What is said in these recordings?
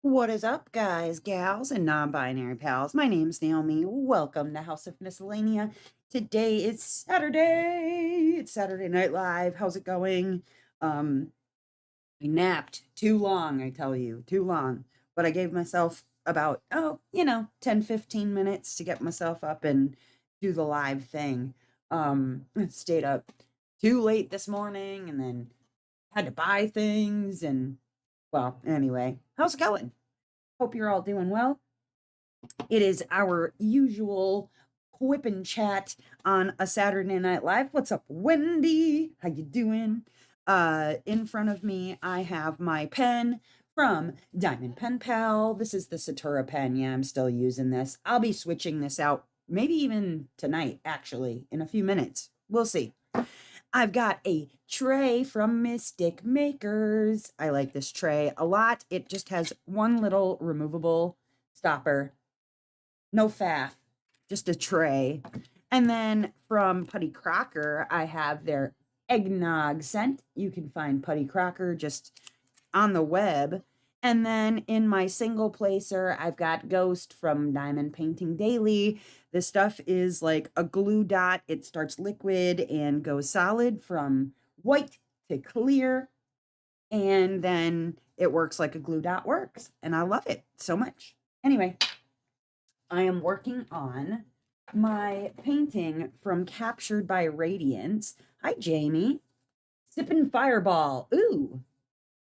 What is up, guys, gals, and non-binary pals? My name's Naomi. Welcome to House of Miscellanea. Today is Saturday. It's Saturday Night Live. How's it going? I napped too long, I tell you, too long. But I gave myself about, 10, 15 minutes to get myself up and do the live thing. Stayed up too late this morning and then had to buy things and well, anyway, how's it going? Hope you're all doing well. It is our usual whip and chat on a Saturday Night Live. What's up, Wendy? How you doing? In front of me, I have my pen from Diamond Pen Pal. This is the Satura pen. Yeah, I'm still using this. I'll be switching this out maybe even tonight, actually, in a few minutes. We'll see. I've got a tray from Mystic Makers. I like this tray a lot. It just has one little removable stopper. No faff, just a tray. And then from Putty Crocker, I have their eggnog scent. You can find Putty Crocker just on the web. And then in my single placer, I've got Ghost from Diamond Painting Daily. This stuff is like a glue dot. It starts liquid and goes solid from white to clear. And then it works like a glue dot works. And I love it so much. Anyway, I am working on my painting from Captured by Radiance. Hi, Jamie. Sippin' Fireball. Ooh,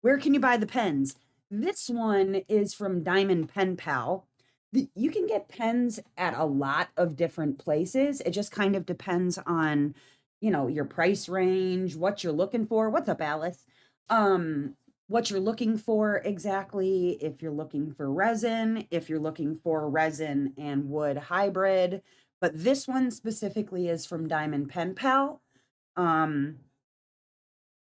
where can you buy the pens? This one is from Diamond Pen Pal. You can get pens at a lot of different places. It just kind of depends on, your price range, what you're looking for. What's up, Alice? What you're looking for exactly, if you're looking for resin, if you're looking for resin and wood hybrid. But this one specifically is from Diamond Pen Pal.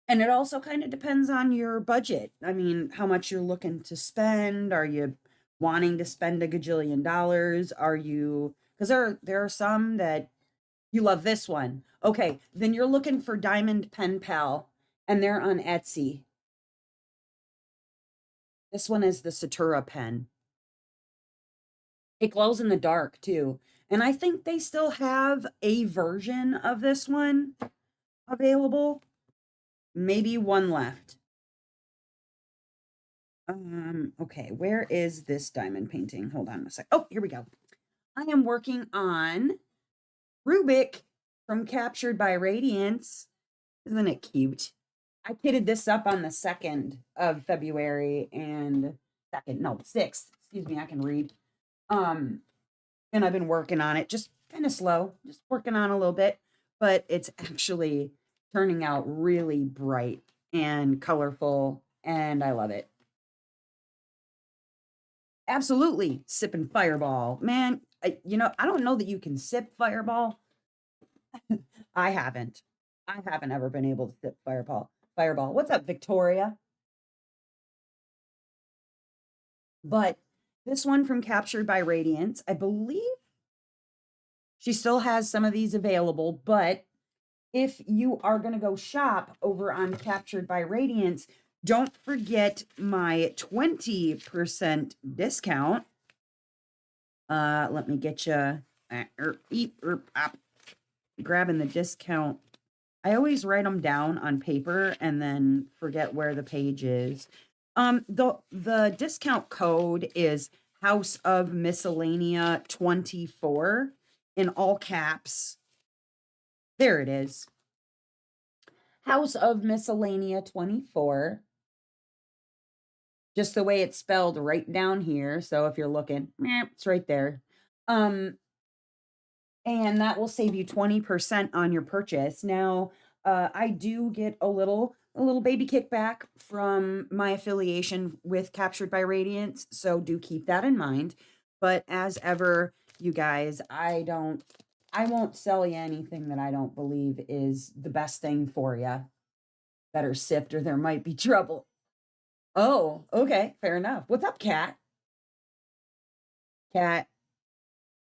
And it also kind of depends on your budget. I mean, how much you're looking to spend. Are you wanting to spend a gajillion dollars? Are you, because there are some that you love this one. Okay, then you're looking for Diamond Pen Pal, and they're on Etsy. This one is the Satura pen. It glows in the dark too. And I think they still have a version of this one available. Maybe one left. Okay, where is this diamond painting? Hold on a sec. Oh, here we go. I am working on Rubik from Captured by Radiance. Isn't it cute? I kitted this up on the 2nd of February and 6th. Excuse me, I can read. And I've been working on it just kind of slow, just working on a little bit, but it's actually turning out really bright and colorful, and I love it. Absolutely, sipping Fireball. Man, I don't know that you can sip Fireball. I haven't. I haven't ever been able to sip Fireball. Fireball. What's up, Victoria? But this one from Captured by Radiance, I believe she still has some of these available, but if you are going to go shop over on Captured by Radiance, don't forget my 20% discount. Let me get you grabbing the discount. I always write them down on paper and then forget where the page is. The discount code is House of Miscellanea 24 in all caps. There it is. House of Miscellanea 24. Just the way it's spelled right down here. So if you're looking, it's right there. And that will save you 20% on your purchase. Now, I do get a little baby kickback from my affiliation with Captured by Radiance, so do keep that in mind. But as ever, you guys, I won't sell you anything that I don't believe is the best thing for you. Better sift or there might be trouble. Oh, okay, fair enough. What's up, Cat? Cat,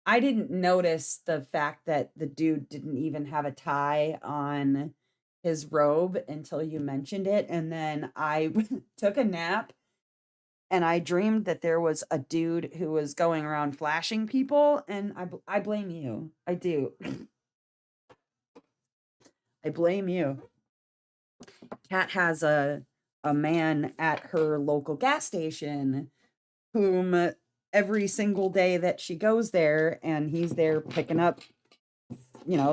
I didn't notice the fact that the dude didn't even have a tie on his robe until you mentioned it. And then I took a nap and I dreamed that there was a dude who was going around flashing people, and I blame you. I do. I blame you. Kat has a man at her local gas station whom every single day that she goes there, and he's there picking up,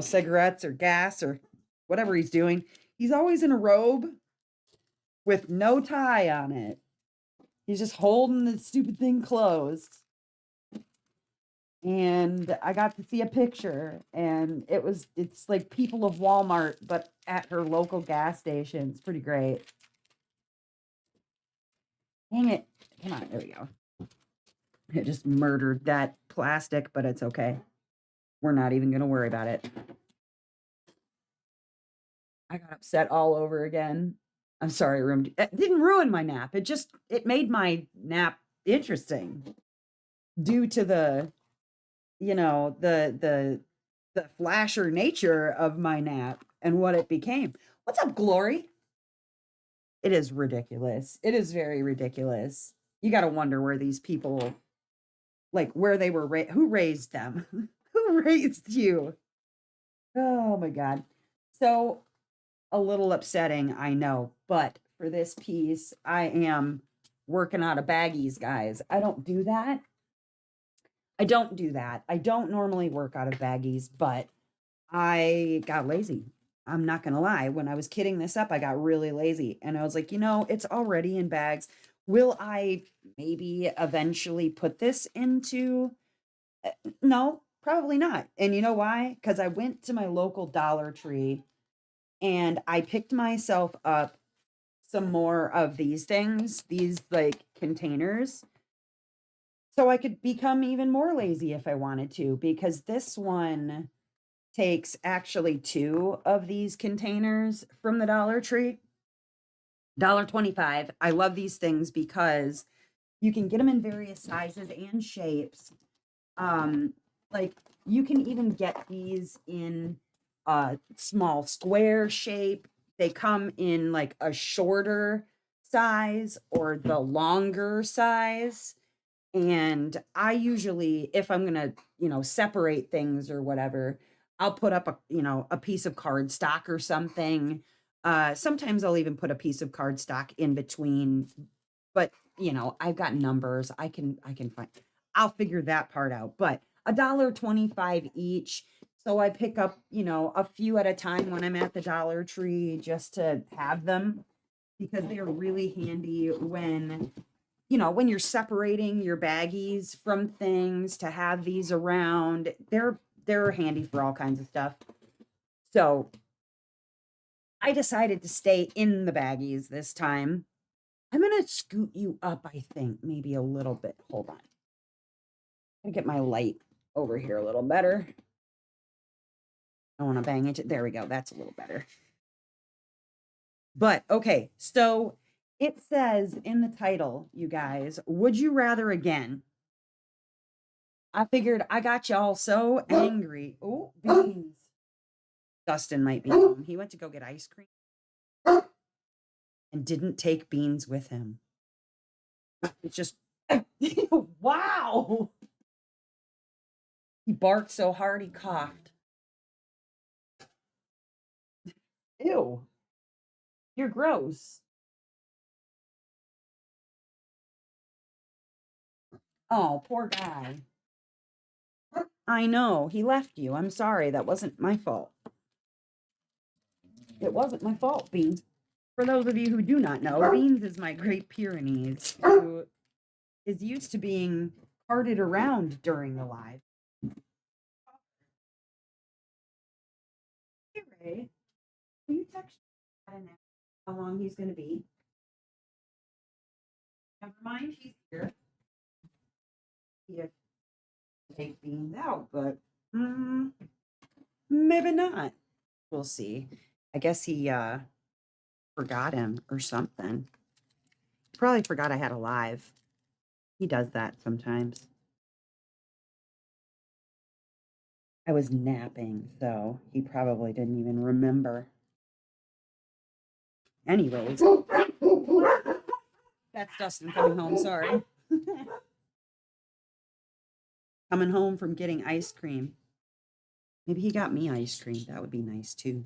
cigarettes or gas or whatever he's doing. He's always in a robe with no tie on it. He's just holding the stupid thing closed. And I got to see a picture, and it's like people of Walmart, but at her local gas station. It's pretty great. Dang it. Come on, there we go. I just murdered that plastic, but it's okay. We're not even going to worry about it. I got upset all over again. I'm sorry, room. It didn't ruin my nap. It made my nap interesting due to the flasher nature of my nap and what it became. What's up, Glory? It is ridiculous. It is very ridiculous. You got to wonder where these people, like where they were, who raised them? Who raised you? Oh my God. So a little upsetting, I know, but for this piece, I am working out of baggies, guys. I don't do that. I don't normally work out of baggies, but I got lazy. I'm not going to lie. When I was kitting this up, I got really lazy, and I was like, it's already in bags. Will I maybe eventually put this into? No, probably not. And you know why? Because I went to my local Dollar Tree and I picked myself up some more of these things, these like containers, so I could become even more lazy if I wanted to, because this one takes actually two of these containers from the Dollar Tree. $1.25. I love these things because you can get them in various sizes and shapes. Like you can even get these in a small square shape. They come in like a shorter size or the longer size. And I usually, if I'm gonna, separate things or whatever, I'll put up a piece of cardstock or something. Sometimes I'll even put a piece of cardstock in between, but I've got numbers. I can find. I'll figure that part out. But $1.25 each. So I pick up, a few at a time when I'm at the Dollar Tree just to have them, because they are really handy when you're separating your baggies from things, to have these around. They're handy for all kinds of stuff. So I decided to stay in the baggies this time. I'm gonna scoot you up, I think, maybe a little bit. Hold on. I'm gonna get my light over here a little better. I want to bang it. There we go. That's a little better. But okay, so it says in the title, you guys, would you rather again? I figured I got y'all so angry. Oh, beans. Dustin might be home. He went to go get ice cream and didn't take beans with him. It's just, wow. He barked so hard he coughed. Ew. You're gross. Oh, poor guy. I know. He left you. I'm sorry. That wasn't my fault. It wasn't my fault, Beans. For those of you who do not know, Beans is my Great Pyrenees, who is used to being carted around during the live. Hey, Ray, will you text how long he's going to be? Never mind, he's here. He take Beans out, but maybe not. We'll see. I guess he forgot him or something. Probably forgot I had a live. He does that sometimes. I was napping, so he probably didn't even remember. Anyways. That's Dustin coming home. Sorry. Coming home from getting ice cream. Maybe he got me ice cream. That would be nice too.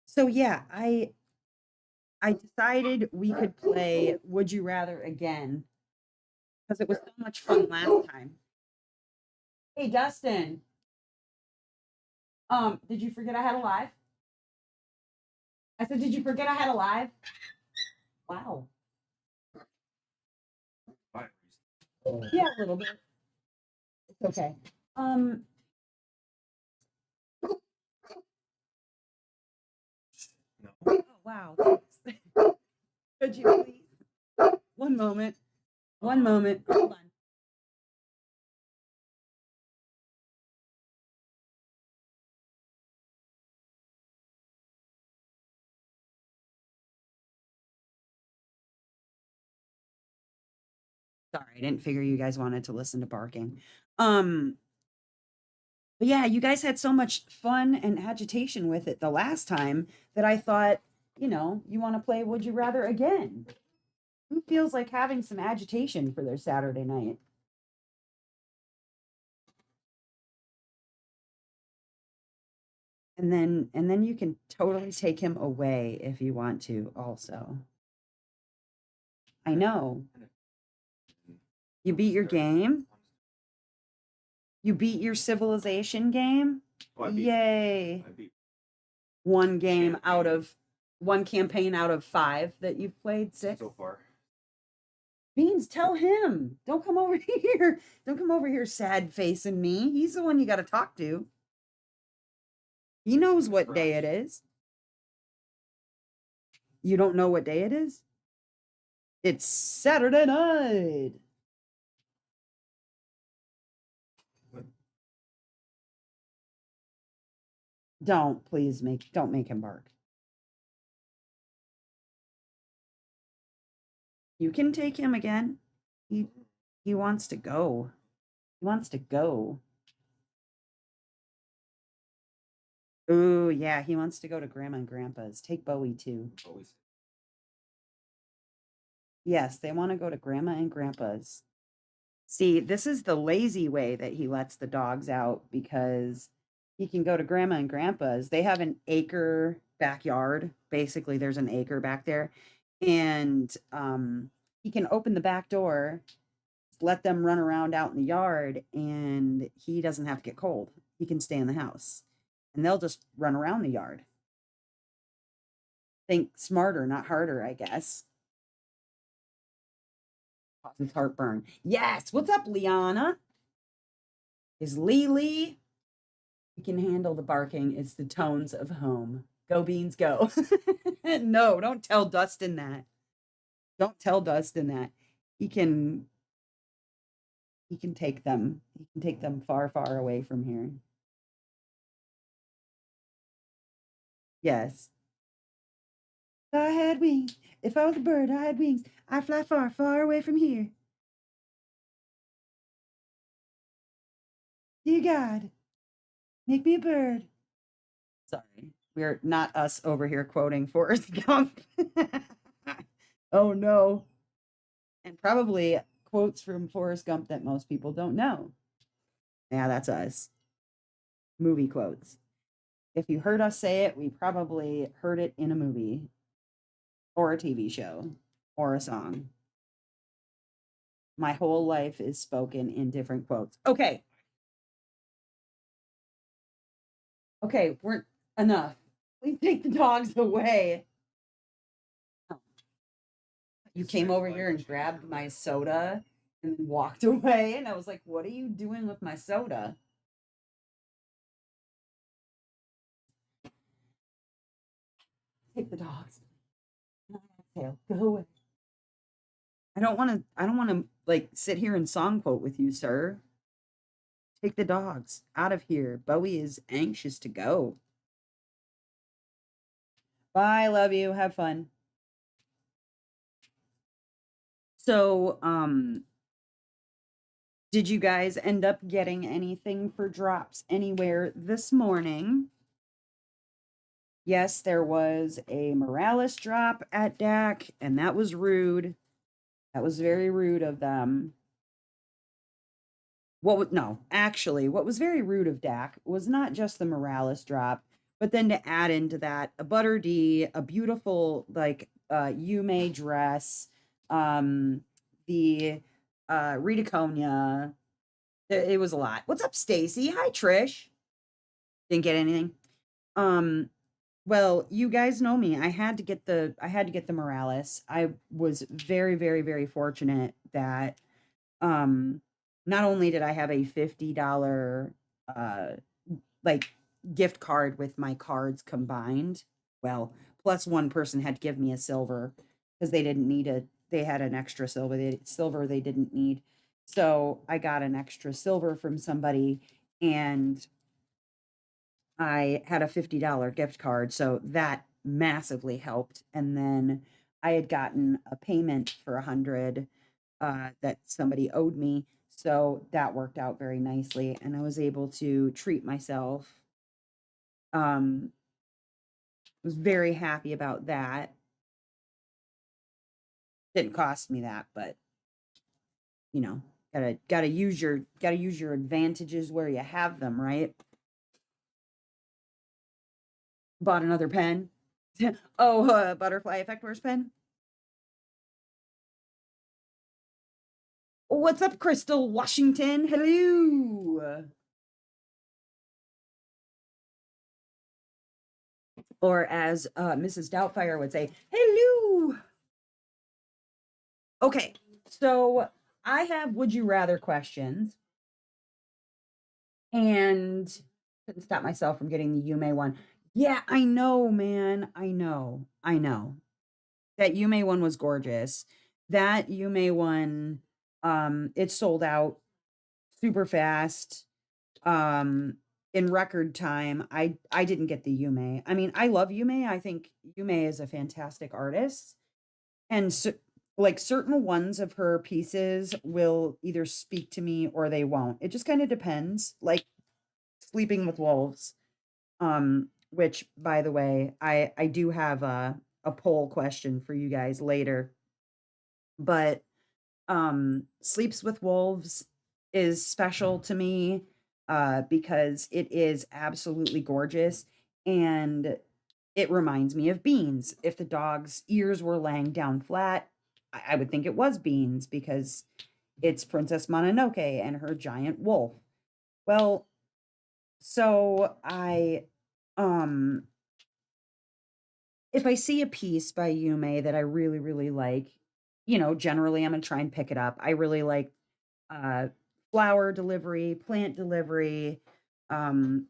So yeah, I decided we could play Would You Rather again because it was so much fun last time. Hey Dustin, did you forget I had a live? I said, did you forget I had a live? Wow. Yeah, a little bit. It's okay. Um, oh, wow. Could you please? One moment. One moment. Hold on. Sorry, I didn't figure you guys wanted to listen to barking. Um, but yeah, you guys had so much fun and agitation with it the last time that I thought, you want to play Would You Rather again? Who feels like having some agitation for their Saturday night? And then you can totally take him away if you want to also. I know. You beat your game? You beat your civilization game? Yay. One game out of one campaign out of 5 that you've played, 6 so far. Beans, tell him. Don't come over here. Don't come over here sad facing me. He's the one you got to talk to. He knows what day it is. You don't know what day it is? It's Saturday night. Don't make him bark. You can take him again. He wants to go. He wants to go. Ooh, yeah, he wants to go to grandma and grandpa's. Take Bowie too. Yes, they want to go to grandma and grandpa's. See, this is the lazy way that he lets the dogs out because he can go to grandma and grandpa's. They have an acre backyard. Basically, there's an acre back there. And he can open the back door, let them run around out in the yard, and he doesn't have to get cold. He can stay in the house. And they'll just run around the yard. Think smarter, not harder, I guess. Causes heartburn. Yes. What's up, Liana? Is Lily? We can handle the barking. It's the tones of home. Go Beans, go. No, don't tell Dustin that. Don't tell Dustin that. He can take them. He can take them far, far away from here. Yes. If I had wings. If I was a bird, I had wings. I fly far, far away from here. Dear God, make me a bird. Sorry. We're not us over here quoting Forrest Gump. Oh no. And probably quotes from Forrest Gump that most people don't know. Yeah, that's us. Movie quotes. If you heard us say it, we probably heard it in a movie or a TV show or a song. My whole life is spoken in different quotes. Okay. Okay, we're enough. Please take the dogs away. You came over here and grabbed my soda and walked away. And I was like, what are you doing with my soda? Take the dogs. Go away. I don't want to like sit here and song quote with you, sir. Take the dogs out of here. Bowie is anxious to go. Bye, love you. Have fun. So, did you guys end up getting anything for drops anywhere this morning? Yes, there was a Morales drop at DAC, and that was rude. That was very rude of them. No, actually, what was very rude of Dak was not just the Morales drop, but then to add into that a Butter D, a beautiful like Yume dress, the Rita Konya. It was a lot. What's up, Stacy? Hi, Trish. Didn't get anything. Um, well, you guys know me. I had to get the Morales. I was very, very, very fortunate that um not only did I have a $50 uh like gift card with my cards combined, well, plus one person had to give me a silver because they had an extra silver they didn't need. So I got an extra silver from somebody and I had a $50 gift card, so that massively helped. And then I had gotten a payment for 100 that somebody owed me, so that worked out very nicely, and I was able to treat myself. Was very happy about that. Didn't cost me that, but you know, gotta use your advantages where you have them, right? Bought another pen. Oh, butterfly effect wears pen. What's up, Crystal Washington? Hello. Or as Mrs. Doubtfire would say, hello. Okay, so I have would you rather questions, and couldn't stop myself from getting the Yume one. Yeah, I know, man. I know. That Yume one was gorgeous. That Yume one, it sold out super fast. In record time. I didn't get the Yume. I mean, I love Yume. I think Yume is a fantastic artist. And so, like certain ones of her pieces will either speak to me or they won't. It just kind of depends. Like Sleeping with Wolves, which by the way, I do have a poll question for you guys later. But Sleeps with Wolves is special to me because it is absolutely gorgeous and it reminds me of Beans. If the dog's ears were laying down flat, I would think it was Beans because it's Princess Mononoke and her giant wolf. Well, so um if I see a piece by Yume that I really, really like, generally I'm gonna try and pick it up. I really like uh, flower delivery, plant delivery. Um,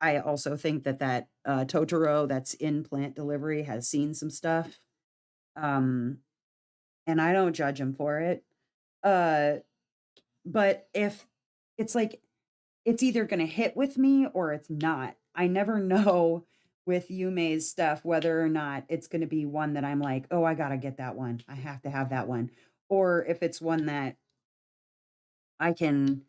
I also think that Totoro that's in plant delivery has seen some stuff, um, and I don't judge him for it. Uh, but if it's like it's either gonna hit with me or it's not. I never know with Yume's stuff whether or not it's gonna be one that I'm like, "Oh, I gotta get that one. I have to have that one." Or if it's one that I can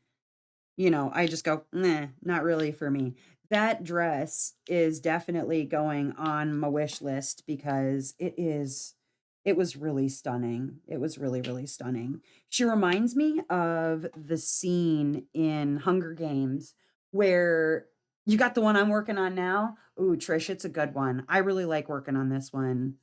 I just go, "Nah, not really for me." That dress is definitely going on my wish list because it was really stunning. It was really, really stunning. She reminds me of the scene in Hunger Games where you got the one I'm working on now? Ooh, Trish, it's a good one. I really like working on this one.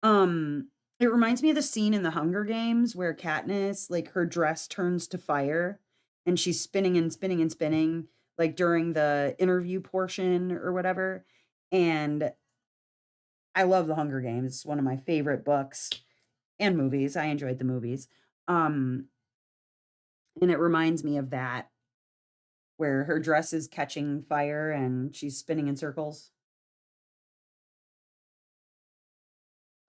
It reminds me of the scene in the Hunger Games where Katniss, like, her dress turns to fire and she's spinning and spinning and spinning, like, during the interview portion or whatever, and I love the Hunger Games. It's one of my favorite books and movies. I enjoyed the movies. Um, and it reminds me of that, where her dress is catching fire and she's spinning in circles.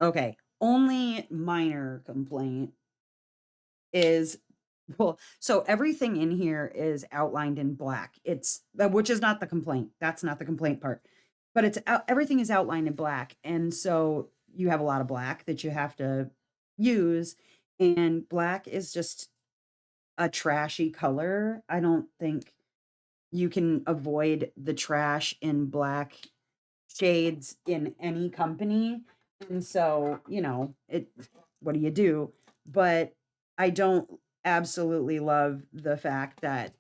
Okay, only minor complaint is well, so everything in here is outlined in black. Which is not the complaint. That's not the complaint part. But everything is outlined in black. And so you have a lot of black that you have to use. And black is just a trashy color. I don't think you can avoid the trash in black shades in any company. And so, what do you do? But I don't absolutely love the fact that,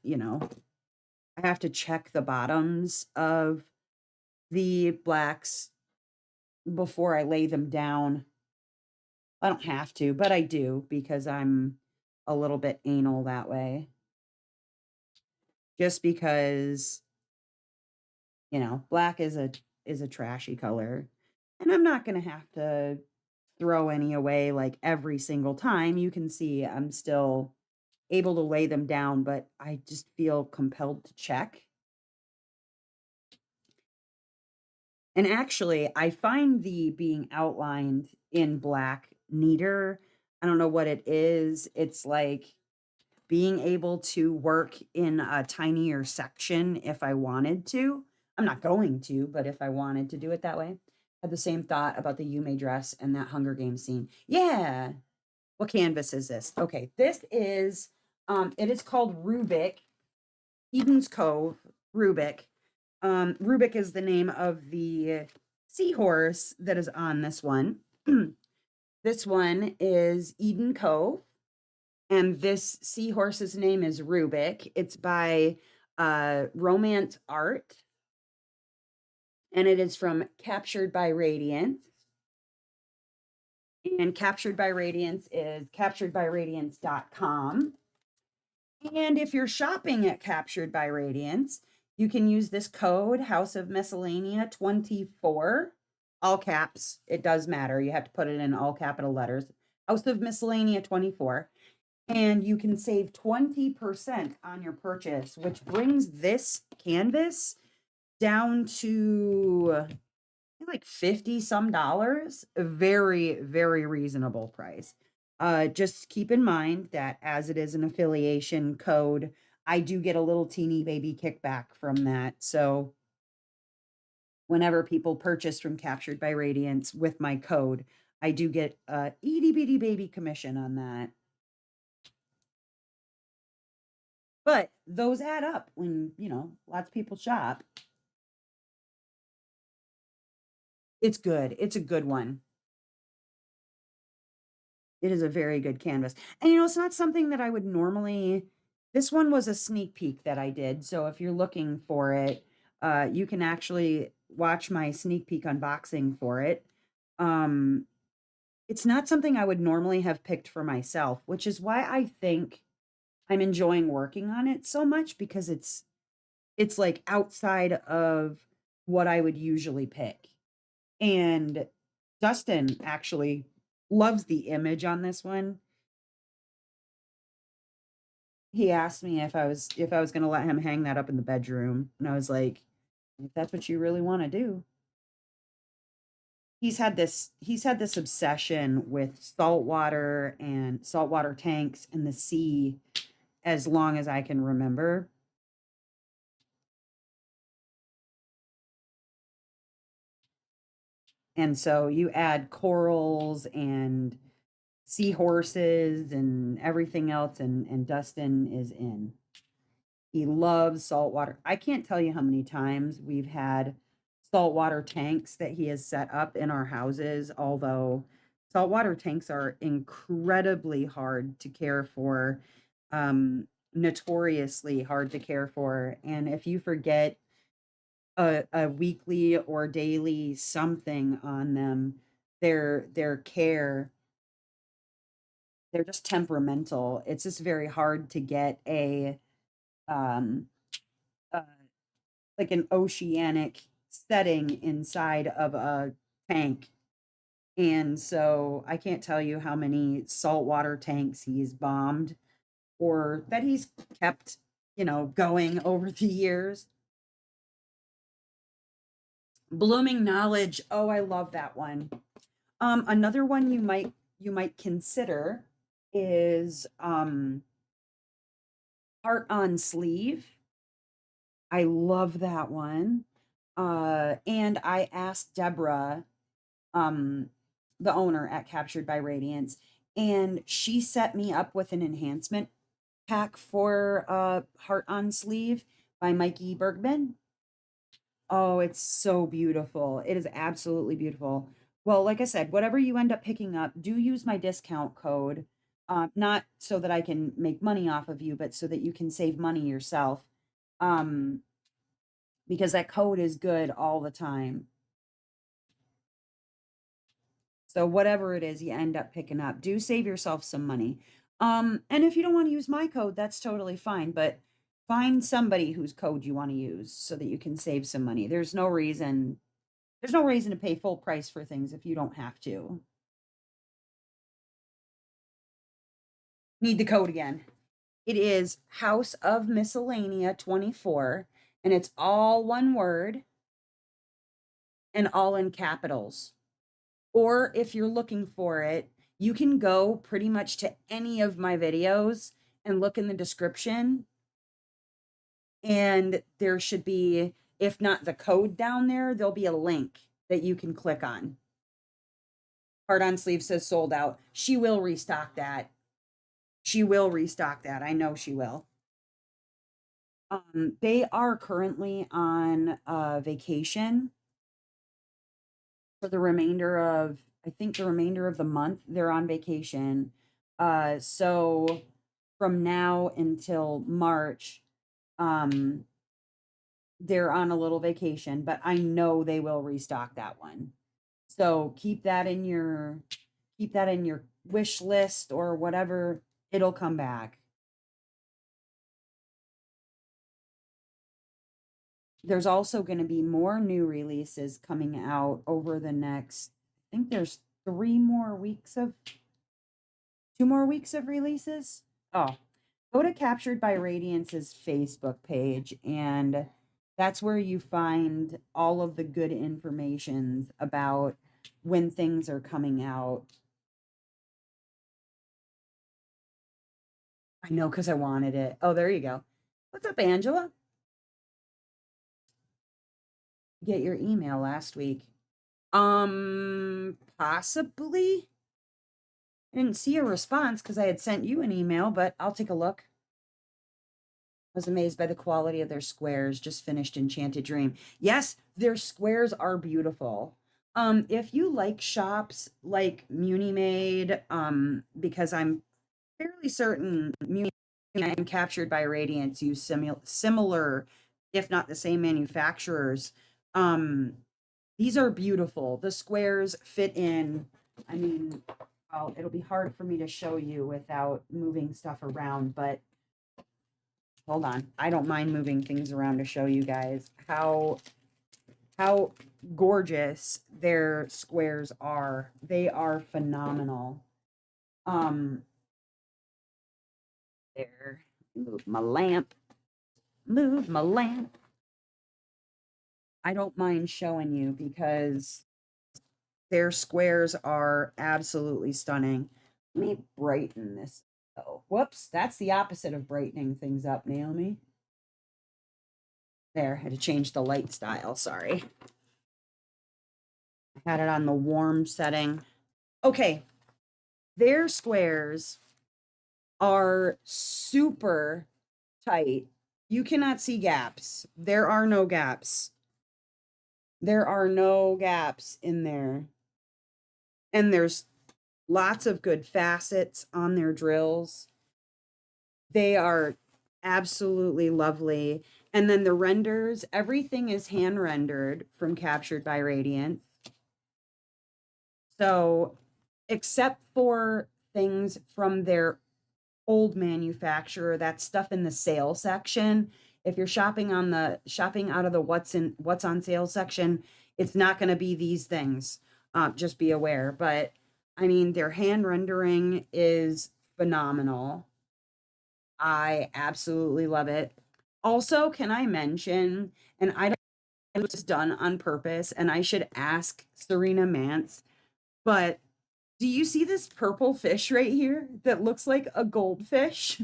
I have to check the bottoms of the blacks before I lay them down. I don't have to, but I do because I'm a little bit anal that way. Just because, black is a trashy color. And I'm not going to have to throw any away like every single time. You can see I'm still able to lay them down, but I just feel compelled to check. And actually, I find the being outlined in black neater. I don't know what it is. It's like being able to work in a tinier section if I wanted to. I'm not going to, but if I wanted to do it that way. I had the same thought about the Yume dress and that Hunger Games scene. Yeah. What canvas is this? Okay, this is it is called Rubik, Eden's Cove, Rubik. Rubik is the name of the seahorse that is on this one. This one is Eden Cove, and this seahorse's name is Rubik. It's by Romance Art, and it is from Captured by Radiance. And Captured by Radiance is capturedbyradiance.com. And if you're shopping at Captured by Radiance, you can use this code House of Miscellanea 24, all caps. It does matter. You have to put it in all capital letters. House of Miscellanea 24. And you can save 20% on your purchase, which brings this canvas down to like 50 some dollars. A very, very reasonable price. Just keep in mind that as it is an affiliation code, I do get a little teeny baby kickback from that. So whenever people purchase from Captured by Radiance with my code, I do get a itty bitty baby commission on that. But those add up when, lots of people shop. It's good. It's a good one. It is a very good canvas. And it's not something that I would normally. This one was a sneak peek that I did. So if you're looking for it, you can actually watch my sneak peek unboxing for it. It's not something I would normally have picked for myself, which is why I think I'm enjoying working on it so much, because it's like outside of what I would usually pick. And Dustin actually loves the image on this one. He asked me if I was going to let him hang that up in the bedroom, and I was like, if that's what you really want to do. He's had this obsession with saltwater and saltwater tanks and the sea as long as I can remember. And so you add corals and seahorses and everything else, and Dustin is in. He loves saltwater. I can't tell you how many times we've had saltwater tanks that he has set up in our houses, although saltwater tanks are incredibly hard to care for, notoriously hard to care for. And if you forget a weekly or daily something on them, their care, they're just temperamental. It's just very hard to get um uh, like an oceanic setting inside of a tank. And so I can't tell you how many saltwater tanks he's bombed or that he's kept, going over the years. Blooming Knowledge. Oh, I love that one. Another one you might consider is Heart on Sleeve. I love that one. And I asked Deborah, um, the owner at Captured by Radiance, and she set me up with an enhancement pack for Heart on Sleeve by Mikey Bergman. Oh, it's so beautiful. It is absolutely beautiful. Well, like I said, whatever you end up picking up, do use my discount code. Not so that I can make money off of you, but so that you can save money yourself. Um, because that code is good all the time. So whatever it is you end up picking up, do save yourself some money. And if you don't want to use my code, that's totally fine, but find somebody whose code you want to use so that you can save some money. There's no reason to pay full price for things if you don't have to. Need the code again. It is House of Miscellanea 24, and it's all one word and all in capitals. Or if you're looking for it, you can go pretty much to any of my videos and look in the description. And there should be, if not the code down there, there'll be a link that you can click on. Heart on sleeve says sold out. She will restock that. She will restock that. I know she will. They are currently on vacation for the remainder of, I think the remainder of the month. They're on vacation. So from now until March, um, they're on a little vacation, but I know they will restock that one. So keep that in your wish list or whatever. It'll come back. There's also going to be more new releases coming out over the next, I think there's 2 more weeks of releases. Oh, go to Captured by Radiance's Facebook page, and that's where you find all of the good information about when things are coming out. I know because I wanted it. Oh, there you go. What's up, Angela? Get your email last week. Possibly. I didn't see a response because I had sent you an email, but I'll take a look. I was amazed by the quality of their squares. Just finished Enchanted Dream. Yes, their squares are beautiful. If you like shops like Muni Made, because I'm fairly certain Muni and Captured by Radiance use similar, if not the same manufacturers. These are beautiful. The squares fit in. I mean, it'll be hard for me to show you without moving stuff around, but hold on. I don't mind moving things around to show you guys how gorgeous their squares are. They are phenomenal. Um there. Move my lamp. Move my lamp. I don't mind showing you because their squares are absolutely stunning. Let me brighten this. Oh, whoops. That's the opposite of brightening things up, Naomi. There, I had to change the light style. Sorry. I had it on the warm setting. Okay. Their squares are super tight. You cannot see gaps. There are no gaps. There are no gaps in there. And there's lots of good facets on their drills. They are absolutely lovely. And then the renders, everything is hand rendered from Captured by Radiance. So, except for things from their old manufacturer, that stuff in the sale section, if you're shopping out of the what's on sale section, it's not going to be these things. Just be aware. But I mean, their hand rendering is phenomenal. I absolutely love it. Also, can I mention, and I don't know if it was done on purpose, and I should ask Serena Mance, but do you see this purple fish right here that looks like a goldfish?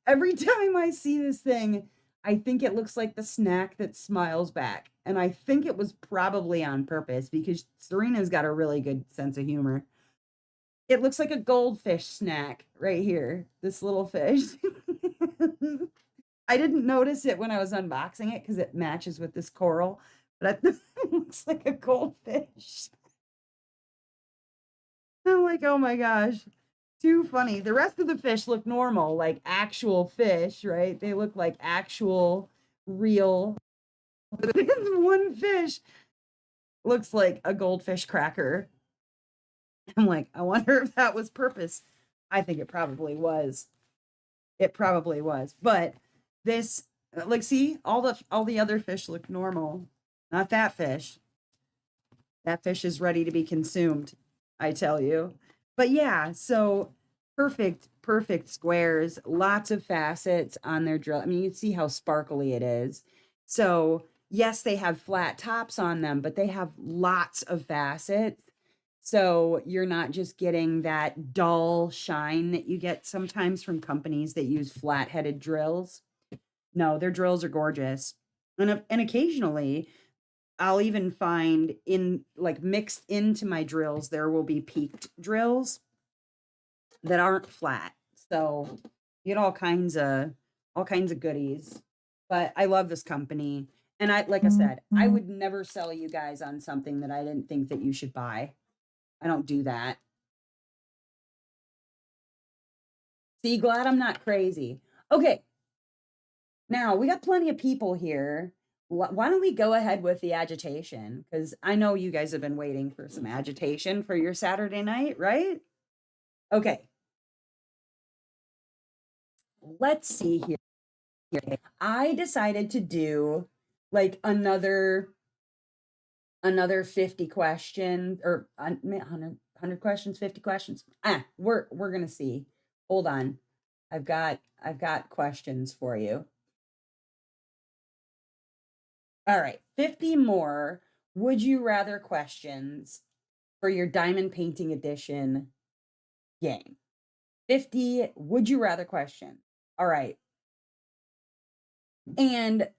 Every time I see this thing, I think it looks like the snack that smiles back. And I think it was probably on purpose because Serena's got a really good sense of humor. It looks like a goldfish snack right here, this little fish. I didn't notice it when I was unboxing it because it matches with this coral, but it looks like a goldfish. I'm like, oh my gosh, too funny. The rest of the fish look normal, like actual fish, right? They look like actual real. But this one fish looks like a goldfish cracker. I'm like, I wonder if that was purpose. I think it probably was. It probably was. But this, like, see, all the other fish look normal. Not that fish. That fish is ready to be consumed, I tell you. But yeah, so perfect squares, lots of facets on their drill. I mean, you see how sparkly it is. So, yes, they have flat tops on them, but they have lots of facets. So, you're not just getting that dull shine that you get sometimes from companies that use flat-headed drills. No, their drills are gorgeous. And occasionally I'll even find in like mixed into my drills, there will be peaked drills that aren't flat. So you get all kinds of goodies. But I love this company. And I like I said, I would never sell you guys on something that I didn't think that you should buy. I don't do that. See, glad I'm not crazy. Okay. Now we got plenty of people here. Why don't we go ahead with the agitation? Because I know you guys have been waiting for some agitation for your Saturday night, right? Okay, let's see here. I decided to do like another 50 questions or 100 questions, 50 questions. We're gonna see. Hold on. I've got questions for you. All right, 50 more would you rather questions for your diamond painting edition game. 50 would you rather question. All right. And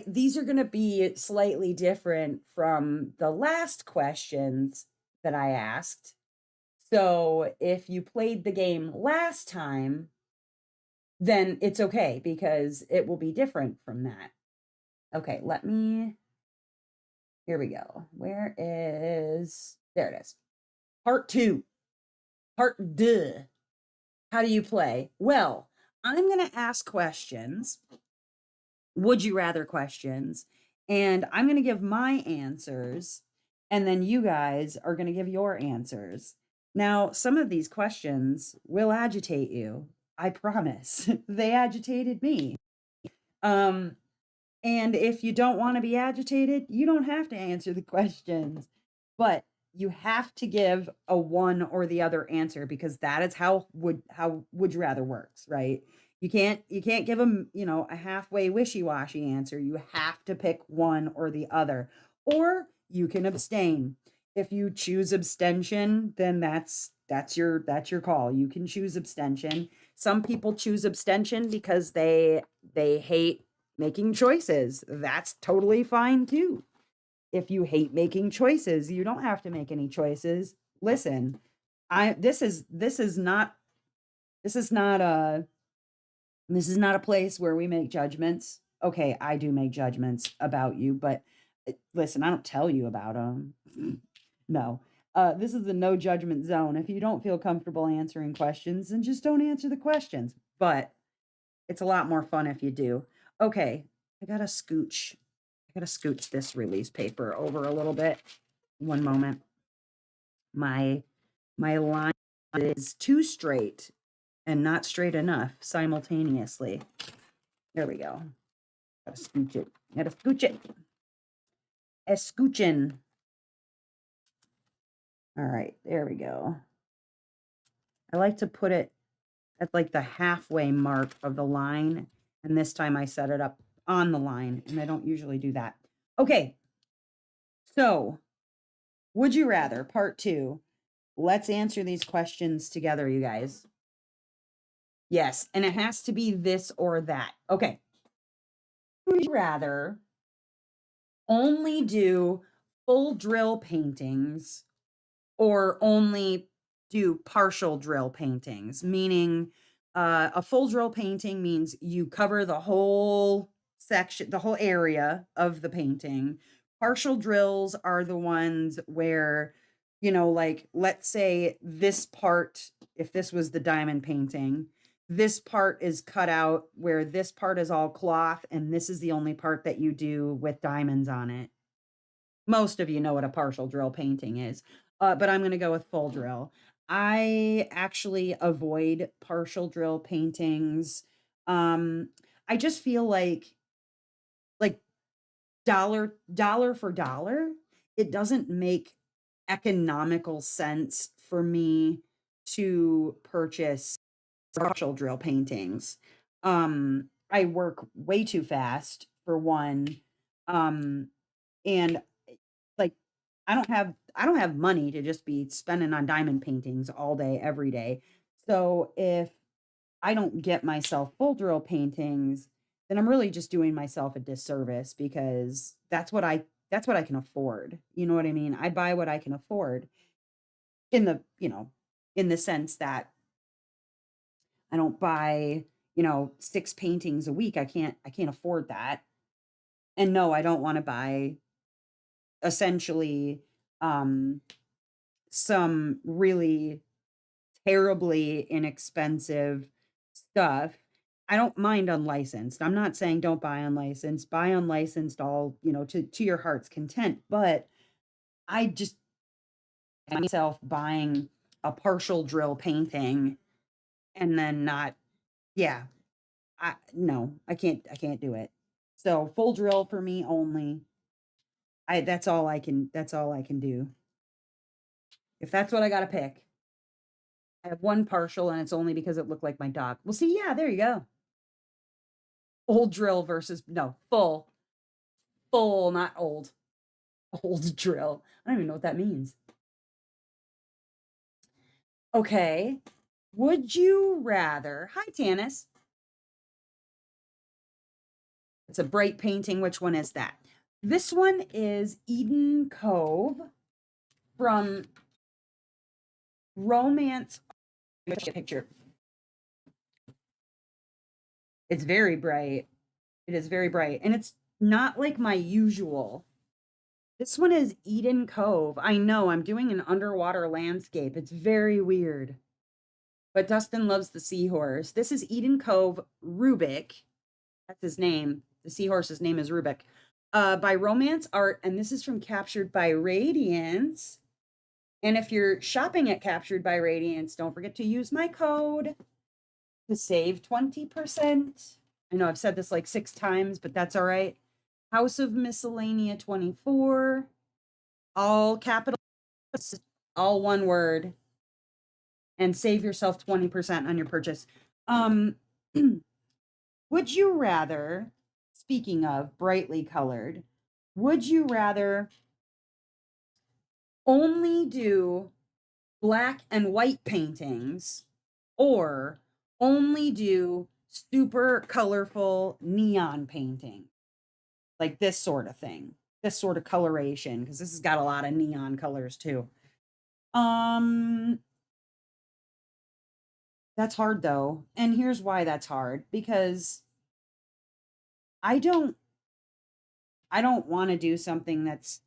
these are going to be slightly different from the last questions that I asked. So if you played the game last time, then it's okay because it will be different from that. Okay, here we go. There it is. Part 2. Part 2. How do you play? Well, I'm going to ask questions, would you rather questions, and I'm going to give my answers, and then you guys are going to give your answers. Now, some of these questions will agitate you. I promise. They agitated me. And if you don't want to be agitated, you don't have to answer the questions. But you have to give a one or the other answer because that is how would you rather works, right? You can't give them, a halfway wishy-washy answer. You have to pick one or the other. Or you can abstain. If you choose abstention, then that's your call. You can choose abstention. Some people choose abstention because they hate making choices. That's totally fine too. If you hate making choices, you don't have to make any choices. Listen, this is not a place where we make judgments. Okay, I do make judgments about you, but listen, I don't tell you about them. No. This is a no judgment zone. If you don't feel comfortable answering questions, then just don't answer the questions. But it's a lot more fun if you do. Okay, I gotta scooch this release paper over a little bit. One moment. My line is too straight and not straight enough simultaneously. There we go. Gotta scooch it. Gotta scooch it. A scoochin'. All right, there we go. I like to put it at like the halfway mark of the line. And this time I set it up on the line, and I don't usually do that. Okay. So, would you rather, part 2. Let's answer these questions together, you guys. Yes, and it has to be this or that. Okay. Would you rather only do full drill paintings or only do partial drill paintings? Meaning A full drill painting means you cover the whole section, the whole area of the painting. Partial drills are the ones where, like, let's say this part, if this was the diamond painting, this part is cut out where this part is all cloth, and this is the only part that you do with diamonds on it. Most of you know what a partial drill painting is, but I'm gonna go with full drill. I actually avoid partial drill paintings. Um, I just feel like dollar for dollar, it doesn't make economical sense for me to purchase partial drill paintings. I work way too fast for one. Um, and like I don't have money to just be spending on diamond paintings all day every day. So if I don't get myself full drill paintings, then I'm really just doing myself a disservice because that's what I can afford. You know what I mean? I buy what I can afford in in the sense that I don't buy, 6 paintings a week. I can't afford that. And no, I don't want to buy essentially um some really terribly inexpensive stuff. I don't mind unlicensed. I'm not saying don't buy unlicensed. Buy unlicensed all, to your heart's content, but I just myself buying a partial drill painting and then not yeah, I no, I can't do it. So full drill for me only. I that's all I can do. If that's what I got to pick. I have one partial and it's only because it looked like my dog. Well, see, yeah, there you go. Old drill versus no, full, not old. Old drill. I don't even know what that means. Okay. Would you rather? Hi, Tanis. It's a bright painting. Which one is that? This one is Eden Cove from Romance. Picture. It's very bright. It is very bright. And it's not like my usual. This one is Eden Cove. I know I'm doing an underwater landscape. It's very weird. But Dustin loves the seahorse. This is Eden Cove Rubik. That's his name. The seahorse's name is Rubik. By Romance Art, and this is from Captured by Radiance. And if you're shopping at Captured by Radiance, don't forget to use my code to save 20%. I know I've said this like 6 times, but that's all right. House of Miscellanea 24, all capital, all one word, and save yourself 20% on your purchase. Would you rather, speaking of brightly colored, would you rather only do black and white paintings or only do super colorful neon painting? Like this sort of thing, this sort of coloration, because this has got a lot of neon colors too. Um, that's hard though. And here's why that's hard, because I don't I don't want to do something that's,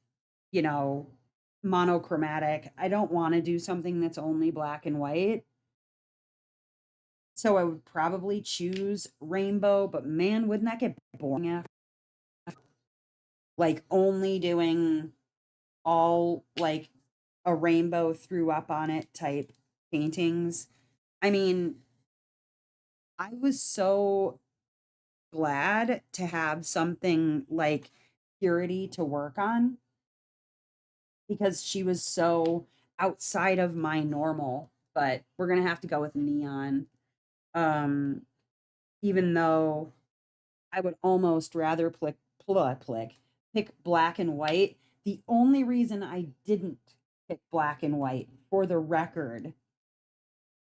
you know, monochromatic. I don't want to do something that's only black and white. So I would probably choose rainbow, but man, wouldn't that get boring after like only doing all like a rainbow threw up on it type paintings. I mean, I was so glad to have something like Purity to work on because she was so outside of my normal, but we're going to have to go with neon. Um, even though I would almost rather pick black and white. The only reason I didn't pick black and white, for the record,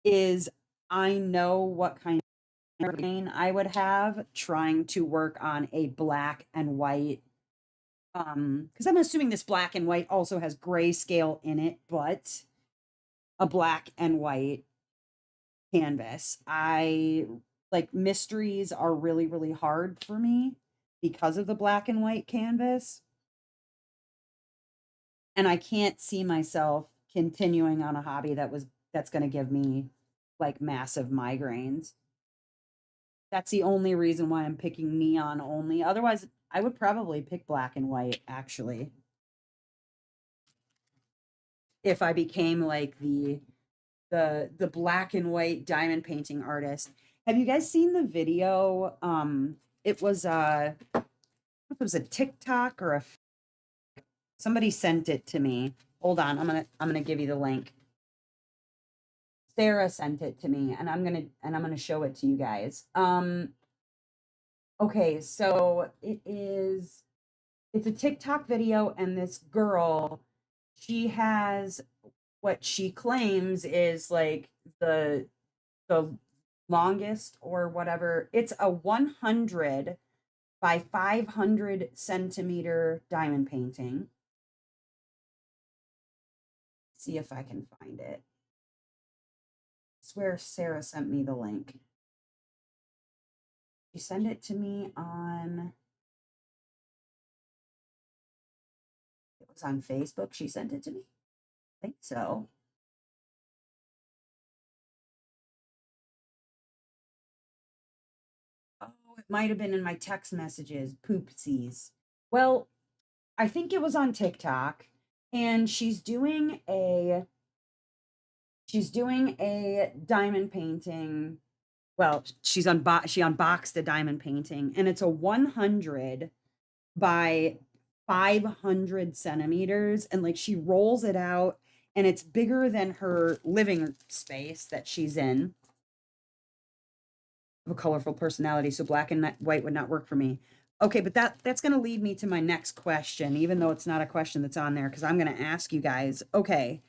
is I know what kind of brain I would have trying to work on a black and white. Because I'm assuming this black and white also has grayscale in it, but a black and white. canvas. I like mysteries are really, really hard for me because of the black and white canvas. And I can't see myself continuing on a hobby that's going to give me like massive migraines. That's the only reason why I'm picking neon only. Otherwise, I would probably pick black and white actually. If I became like the black and white diamond painting artist. Have you guys seen the video? It was I don't know if it was a TikTok or a somebody sent it to me. Hold on, I'm gonna give you the link. Sarah sent it to me, and I'm gonna show it to you guys. Okay, so it's a TikTok video, and this girl, she has what she claims is like the longest or whatever. It's a 100 by 500 centimeter diamond painting. See if I can find it. I swear Sarah sent me the link. She sent it to me on, it was on Facebook. She sent it to me. I think so. Oh, it might have been in my text messages. Poopsies. Well, I think it was on TikTok, and she's doing a diamond painting. Well, she unboxed a diamond painting, and it's a 100 by 500 centimeters, and like she rolls it out, and it's bigger than her living space that she's in. Of a colorful personality, so black and white would not work for me. Okay, but that's going to lead me to my next question, even though it's not a question that's on there, because I'm going to ask you guys. Okay,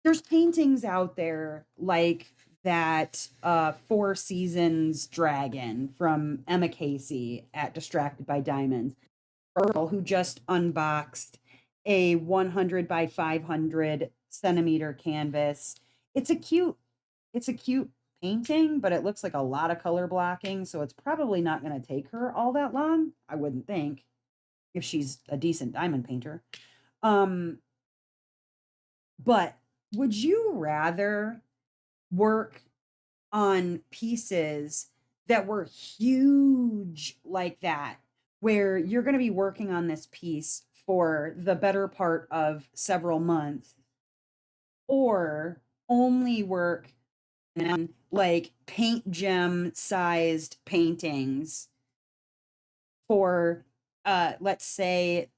there's paintings out there like that Four Seasons dragon from Emma Casey at Distracted by Diamonds, girl who just unboxed a 100 by 500 centimeter canvas. It's a cute painting, but it looks like a lot of color blocking, so it's probably not going to take her all that long, I wouldn't think, if she's a decent diamond painter. um but would you rather work on pieces that were huge like that, where you're going to be working on this piece for the better part of several months, or only work on like paint gem sized paintings for let's say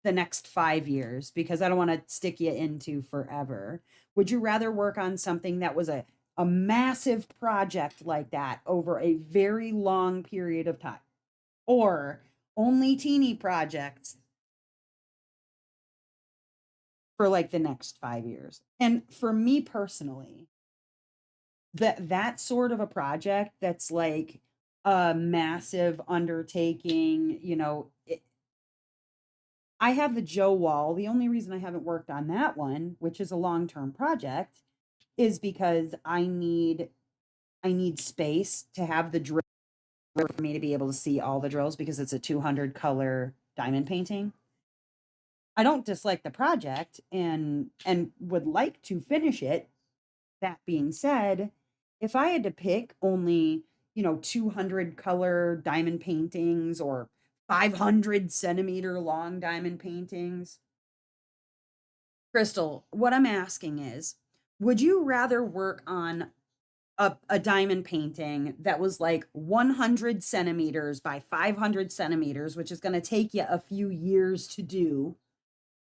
the next 5 years, because I don't want to stick you into forever. Would you rather work on something that was a massive project like that over a very long period of time, or only teeny projects for like the next 5 years? And for me personally, that sort of a project that's like a massive undertaking, I have the Joe wall. The only reason I haven't worked on that one, which is a long-term project, is because I need space to have the drill for me to be able to see all the drills, because it's a 200 color diamond painting. I don't dislike the project and would like to finish it. That being said, if I had to pick only, 200 color diamond paintings or 500 centimeter long diamond paintings, Crystal, what I'm asking is, would you rather work on a diamond painting that was like 100 centimeters by 500 centimeters, which is going to take you a few years to do,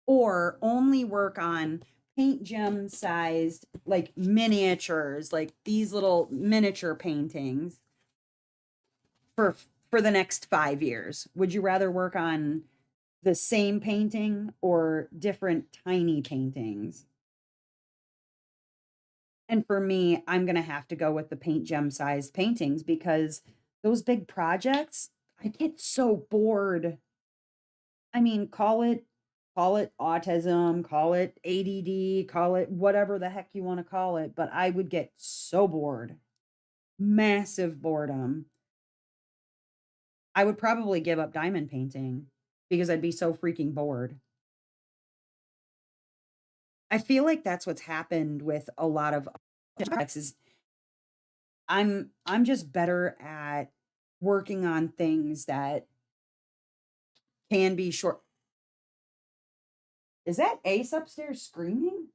or only work on paint gem sized like miniatures, like these little miniature paintings for for the next 5 years? Would you rather work on the same painting or different tiny paintings? And for me, I'm going to have to go with the paint gem sized paintings, because those big projects, I get so bored. I mean, call it call it autism, call it ADD, call it whatever the heck you want to call it, but I would get so bored, massive boredom. I would probably give up diamond painting because I'd be so freaking bored. I feel like that's what's happened with a lot of is I'm just better at working on things that can be short. Is that Ace upstairs screaming?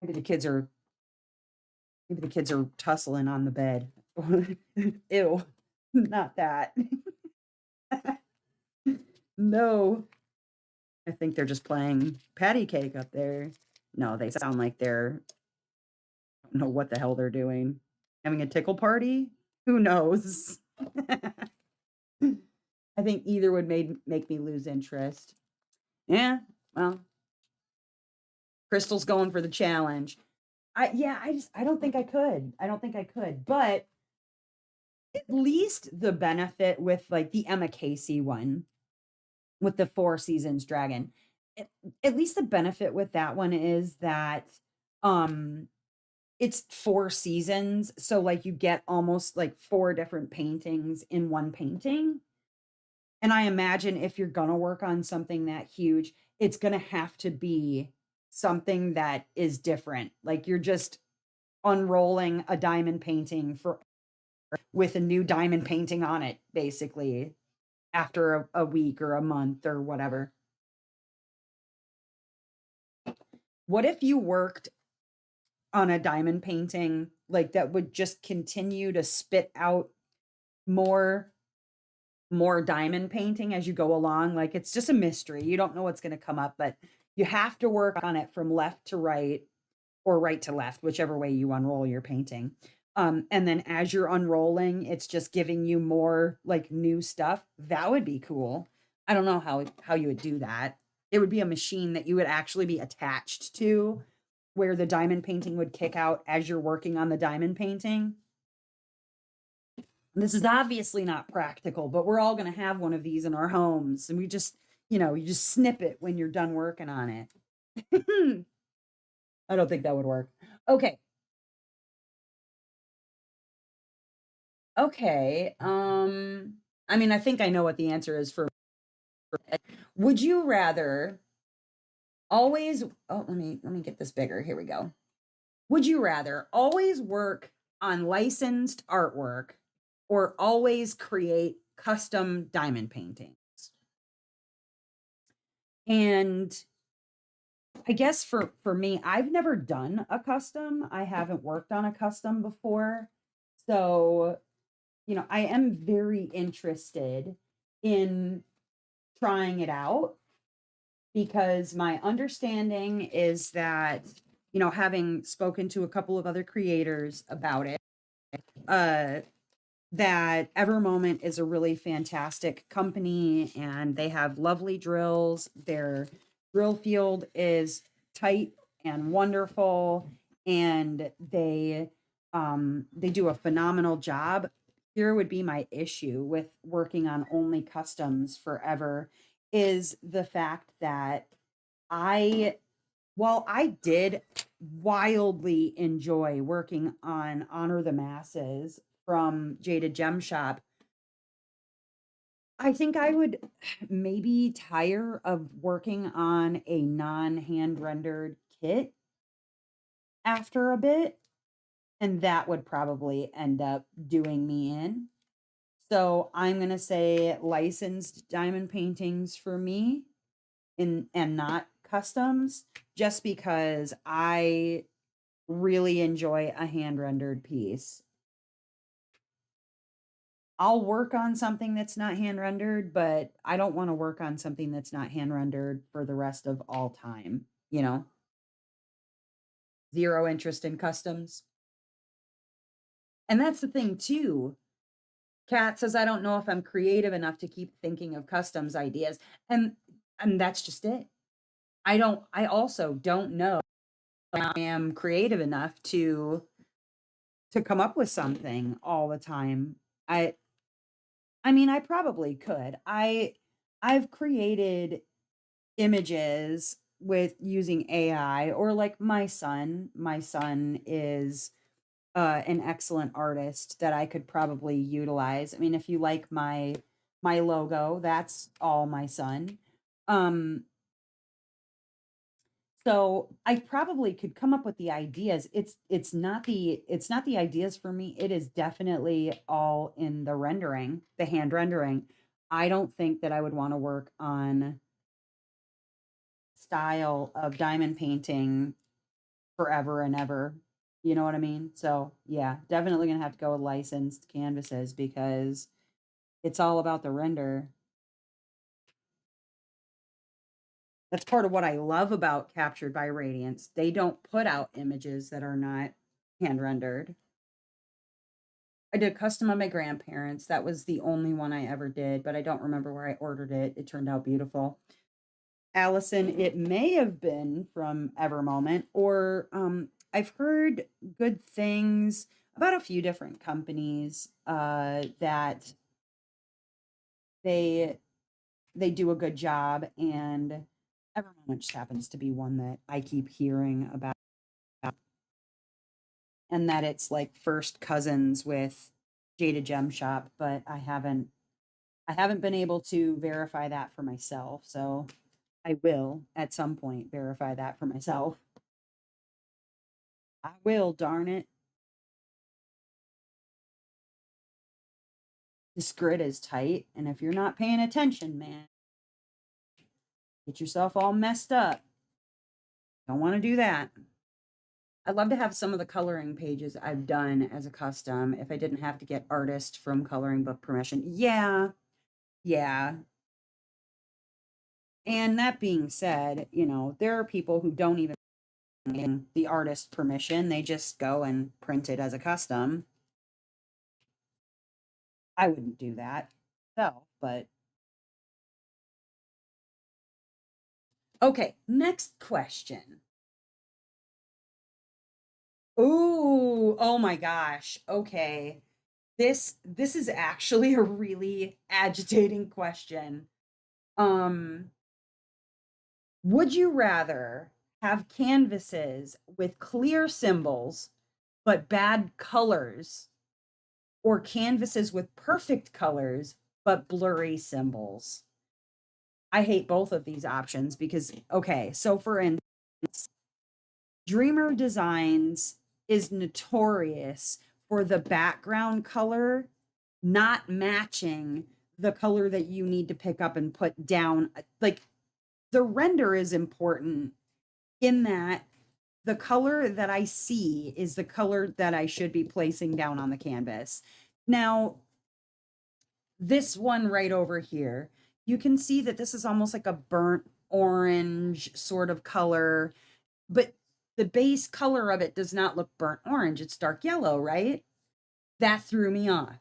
Maybe the kids are maybe the kids are tussling on the bed. Ew, not that. No, I think they're just playing patty cake up there. No, they sound like they're I don't know what the hell they're doing. Having a tickle party? Who knows? I think either would make me lose interest. Yeah, well, Crystal's going for the challenge. I don't think I could. I don't think I could. But at least the benefit with like the Emma Casey one with the Four Seasons dragon. At, at least the benefit with that one is that um it's 4 seasons, so like you get almost like 4 different paintings in one painting. And I imagine if you're gonna work on something that huge, it's gonna have to be something that is different. Like you're just unrolling a diamond painting for with a new diamond painting on it, basically, after a week or a month or whatever. What if you worked on a diamond painting like that would just continue to spit out more diamond painting as you go along? Like it's just a mystery. You don't know what's going to come up, but you have to work on it from left to right or right to left, whichever way you unroll your painting. And then as you're unrolling, it's just giving you more like new stuff. That would be cool. I don't know how you would do that. It would be a machine that you would actually be attached to where the diamond painting would kick out as you're working on the diamond painting. This is obviously not practical, but we're all going to have one of these in our homes. And we just, you just snip it when you're done working on it. I don't think that would work. Okay. Okay. I mean, I think I know what the answer is for would you rather always let me get this bigger. Here we go. Would you rather always work on licensed artwork or always create custom diamond paintings? And I guess for me, I've never done a custom. I haven't worked on a custom before. So, I am very interested in trying it out because my understanding is that, having spoken to a couple of other creators about it, uh, that Evermoment is a really fantastic company and they have lovely drills. Their drill field is tight and wonderful, and they do a phenomenal job. Here would be my issue with working on only customs forever is the fact that I while I did wildly enjoy working on Honor the Masses from Jaded Gem Shop, I think I would maybe tire of working on a non-hand rendered kit after a bit, and that would probably end up doing me in. So I'm gonna say licensed diamond paintings for me and not customs, just because I really enjoy a hand rendered piece. I'll work on something that's not hand rendered, but I don't want to work on something that's not hand rendered for the rest of all time, you know? Zero interest in customs. And that's the thing too. Kat says I don't know if I'm creative enough to keep thinking of customs ideas. And that's just it. I also don't know if I am creative enough to come up with something all the time. I I mean, I probably could. I've created images with using AI, or like my son is an excellent artist that I could probably utilize. I mean, if you like my logo, that's all my son. Um, so I probably could come up with the ideas. It's not the ideas for me. It is definitely all in the rendering, the hand rendering. I don't think that I would want to work on style of diamond painting forever and ever. You know what I mean? So yeah, definitely gonna have to go with licensed canvases because it's all about the render. That's part of what I love about Captured by Radiance. They don't put out images that are not hand rendered. I did a custom on my grandparents. That was the only one I ever did, but I don't remember where I ordered it. It turned out beautiful. Allison, it may have been from Evermoment, or I've heard good things about a few different companies that they they do a good job, and Evermoment just happens to be one that I keep hearing about, and that it's like first cousins with Jada Gem Shop, but I haven't been able to verify that for myself, so I will at some point verify that for myself. I will, darn it. This grid is tight, and if you're not paying attention, man, get yourself all messed up. Don't want to do that. I'd love to have some of the coloring pages I've done as a custom if I didn't have to get artist from coloring book permission. Yeah, yeah. And that being said, there are people who don't even get the artist permission. They just go and print it as a custom. I wouldn't do that. So, but okay, next question. Ooh, oh my gosh. Okay. This is actually a really agitating question. Um, would you rather have canvases with clear symbols but bad colors, or canvases with perfect colors but blurry symbols? I hate both of these options because, okay, so for instance, Dreamer Designs is notorious for the background color not matching the color that you need to pick up and put down. Like, the render is important in that the color that I see is the color that I should be placing down on the canvas. Now, this one right over here, you can see that this is almost like a burnt orange sort of color, but the base color of it does not look burnt orange. It's dark yellow, right? That threw me off.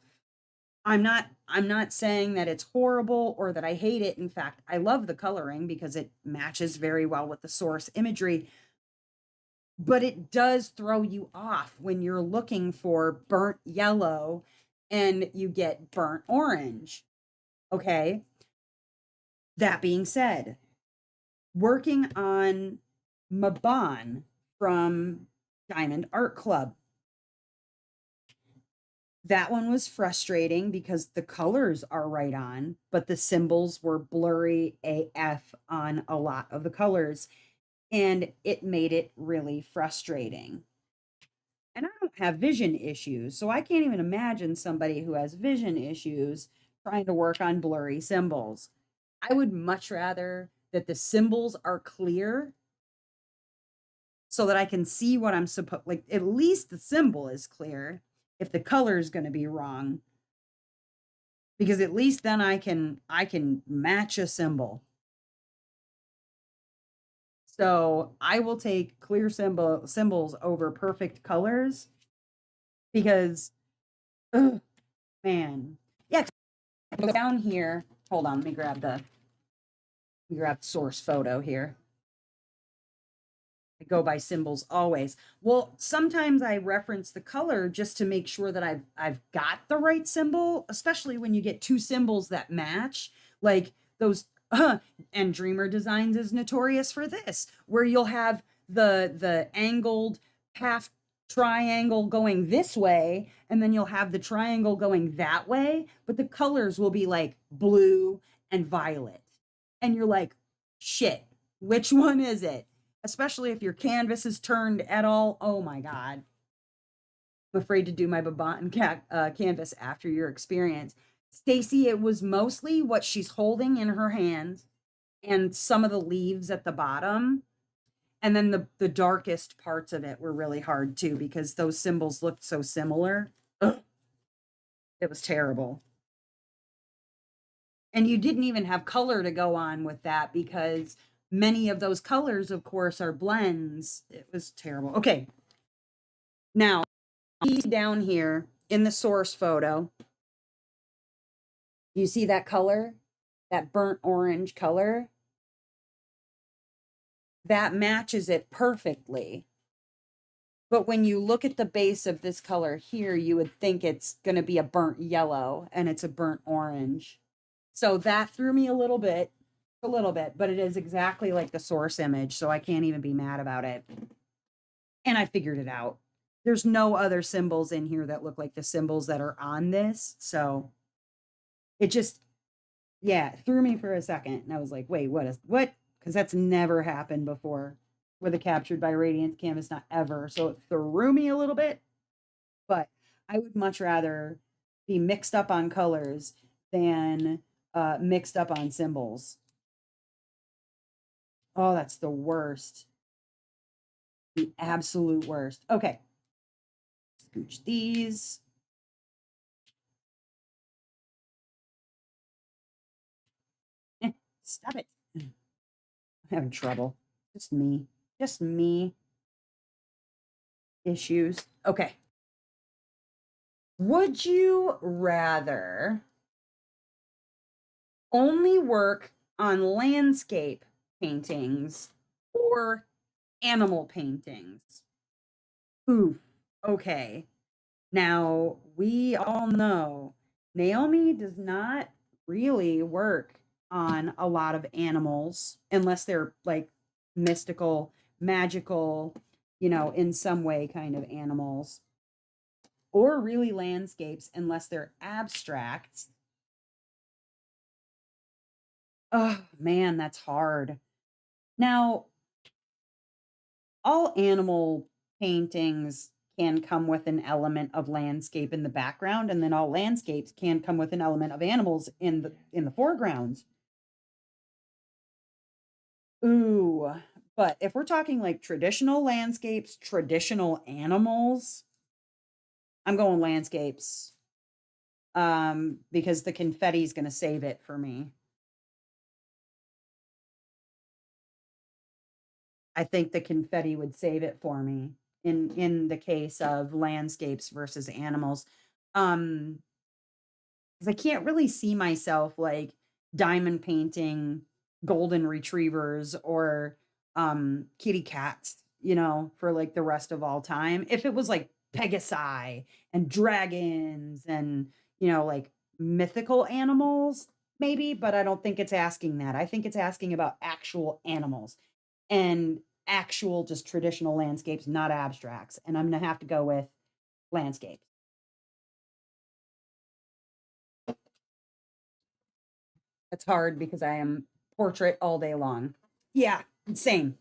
I'm not saying that it's horrible or that I hate it. In fact, I love the coloring because it matches very well with the source imagery, but it does throw you off when you're looking for burnt yellow and you get burnt orange. Okay? That being said, working on Maban from Diamond Art Club, that one was frustrating because the colors are right on, but the symbols were blurry AF on a lot of the colors, and it made it really frustrating. And I don't have vision issues, so I can't even imagine somebody who has vision issues trying to work on blurry symbols. I would much rather that the symbols are clear so that I can see what I'm supposed, like, at least the symbol is clear if the color is going to be wrong, because at least then I can match a symbol. So I will take clear symbols over perfect colors because, ugh, man, yeah. Down here, hold on, let me grab the source photo here. I go by symbols always. Well, sometimes I reference the color just to make sure that I've got the right symbol, especially when you get two symbols that match. Like those and Dreamer Designs is notorious for this, where you'll have the angled half triangle going this way, and then you'll have the triangle going that way, but the colors will be like blue and violet. And you're like, shit, which one is it? Especially if your canvas is turned at all. Oh my God. I'm afraid to do my Babanton canvas after your experience. Stacy, it was mostly what she's holding in her hands and some of the leaves at the bottom. And then the darkest parts of it were really hard too, because those symbols looked so similar. Ugh, it was terrible. And you didn't even have color to go on with that, because many of those colors, of course, are blends. It was terrible. Okay. Now, down here in the source photo, you see that color, that burnt orange color? That matches it perfectly. But when you look at the base of this color here, you would think it's going to be a burnt yellow, and it's a burnt orange. So that threw me a little bit, but it is exactly like the source image. So I can't even be mad about it. And I figured it out. There's no other symbols in here that look like the symbols that are on this. So it just, yeah, threw me for a second. And I was like, wait, what? Because that's never happened before with a Captured by Radiance canvas, not ever. So it threw me a little bit, but I would much rather be mixed up on colors than mixed up on symbols. Oh, that's the worst. The absolute worst. Okay. Scooch these. Stop it. I'm having trouble. Just me. Just me. Issues. Okay. Would you rather only work on landscape paintings or animal paintings? Ooh, okay. Now, we all know Naomi does not really work on a lot of animals unless they're like mystical, magical, in some way kind of animals, or really landscapes unless they're abstract. Oh, man, that's hard. Now, all animal paintings can come with an element of landscape in the background, and then all landscapes can come with an element of animals in the foreground. Ooh, but if we're talking like traditional landscapes, traditional animals, I'm going landscapes. Because the confetti is going to save it for me. I think the confetti would save it for me in the case of landscapes versus animals. Um, because I can't really see myself like diamond painting golden retrievers or kitty cats, for like the rest of all time. If it was like Pegasi and dragons and, like mythical animals, maybe, but I don't think it's asking that. I think it's asking about actual animals and actual just traditional landscapes, not abstracts. And I'm going to have to go with landscapes. It's hard because I am portrait all day long. Yeah, same.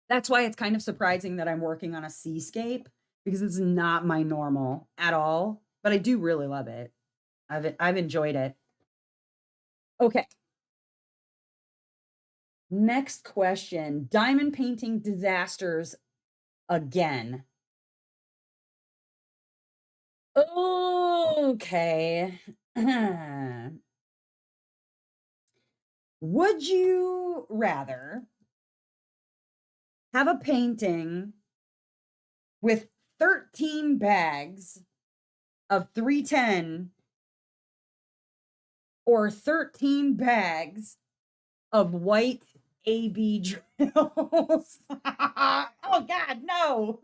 That's why it's kind of surprising that I'm working on a seascape, because it's not my normal at all, but I do really love it. I've enjoyed it. Okay. Next question. Diamond painting disasters again. Okay. Would you rather have a painting with 13 bags of 310 or 13 bags of white AB drills? Oh God, no.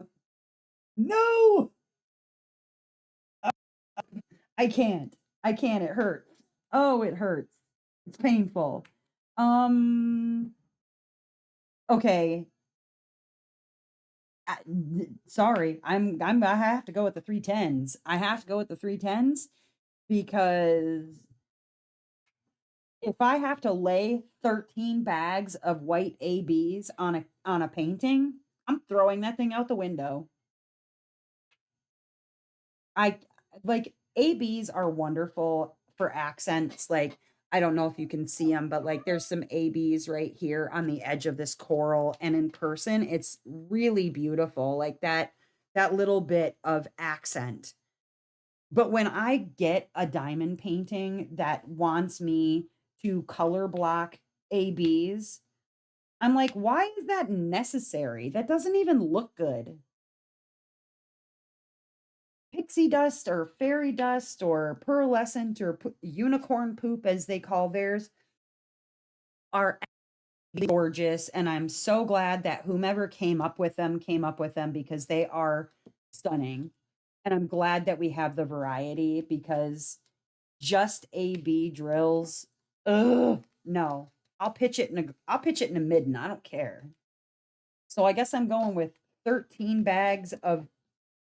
No. I can't. I can't. It hurts. Oh, it hurts. It's painful. Um, okay. Sorry. I have to go with the 310s. I have to go with the 310s because if I have to lay 13 bags of white ABs on a painting, I'm throwing that thing out the window. I like ABs are wonderful for accents. Like, I don't know if you can see them, but like there's some ABs right here on the edge of this coral, and in person it's really beautiful. Like that little bit of accent. But when I get a diamond painting that wants me to color block ABs, I'm like, why is that necessary? That doesn't even look good. Pixie dust or fairy dust or pearlescent or unicorn poop, as they call theirs, are gorgeous. And I'm so glad that whomever came up with them because they are stunning. And I'm glad that we have the variety because just AB drills, ugh, no. I'll pitch it in a midden. I don't care. So I guess I'm going with 13 bags of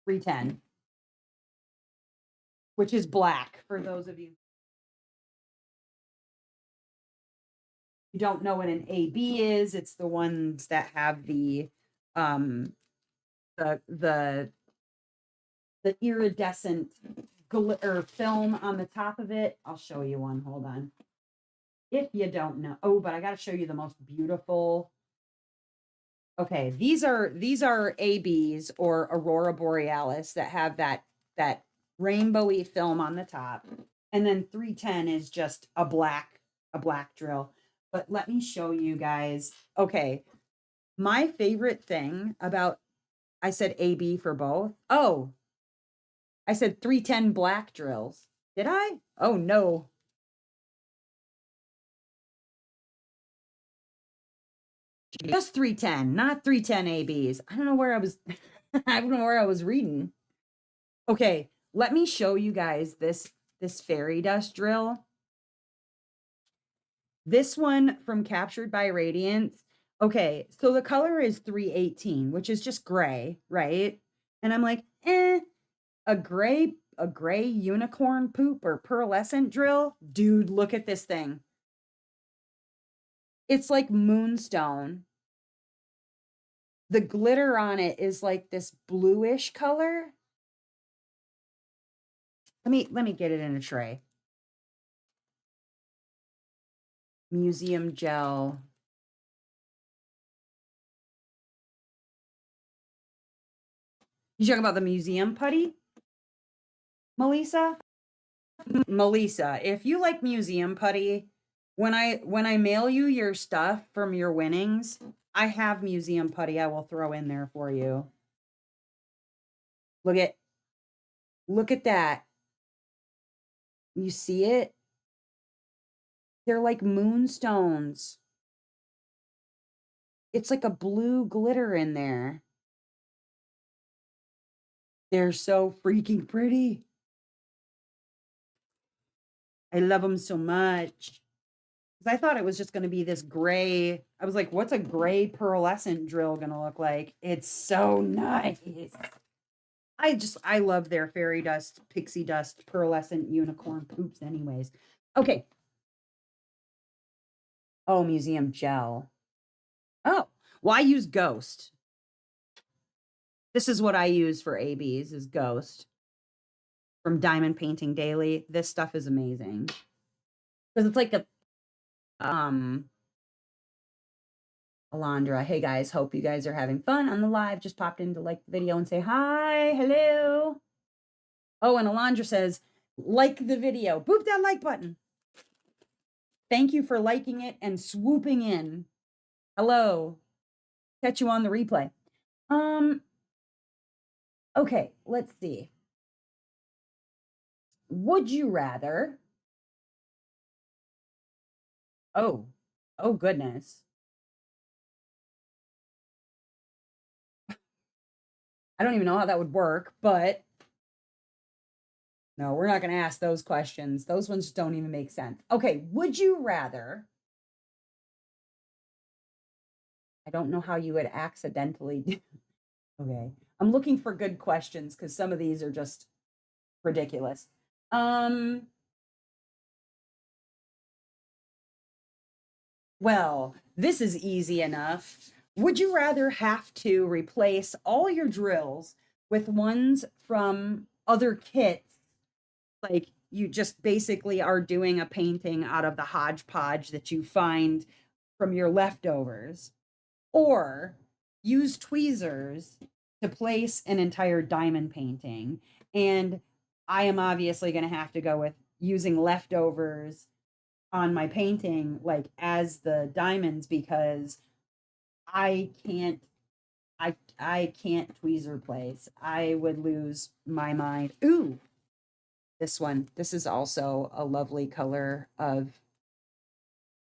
310, which is black for those of you who don't know what an AB is. It's the ones that have um the the the iridescent glitter film on the top of it. I'll show you one. Hold on. If you don't know. Oh, but I got to show you the most beautiful. Okay, these are ABs or Aurora Borealis that have that rainbowy film on the top. And then 310 is just a black drill. But let me show you guys. Okay, my favorite thing about I said AB for both. Oh, I said 310 black drills. Did I? Oh no. Just 310, not 310 ABs. I don't know where I was I don't know where I was reading. Okay, let me show you guys this fairy dust drill. This one from Captured by Radiance. Okay, so the color is 318, which is just gray, right? And I'm like, a gray unicorn poop or pearlescent drill? Dude, look at this thing. It's like moonstone. The glitter on it is like this bluish color. Let me get it in a tray. Museum gel. You talking about the museum putty, Melissa? Melissa, if you like museum putty, when I mail you your stuff from your winnings, I have museum putty I will throw in there for you. Look at look at that. You see it? They're like moonstones. It's like a blue glitter in there. They're so freaking pretty. I love them so much. Because I thought it was just going to be this gray. I was like, what's a gray pearlescent drill going to look like? It's so nice. I love their fairy dust, pixie dust, pearlescent unicorn poops, anyways. Okay. Oh, museum gel. Oh, well, I use Ghost. This is what I use for ABs is Ghost from Diamond Painting Daily. This stuff is amazing. Because it's like a Alondra, hey guys, hope you guys are having fun on the live. Just popped in to like the video and say hi, hello. Oh, and Alondra says, like the video. Boop that like button. Thank you for liking it and swooping in. Hello. Catch you on the replay. Okay, let's see. Would you rather? Oh, oh goodness. I don't even know how that would work, but No, we're not going to ask those questions. Those ones don't even make sense. Okay, would you rather? I don't know how you would accidentally. Okay, I'm looking for good questions because some of these are just ridiculous. Um, well, this is easy enough. Would you rather have to replace all your drills with ones from other kits? Like you just basically are doing a painting out of the hodgepodge that you find from your leftovers, or use tweezers to place an entire diamond painting. And I am obviously going to have to go with using leftovers on my painting, like as the diamonds, because I can't. I can't tweezer place. I would lose my mind. Ooh, this one. This is also a lovely color of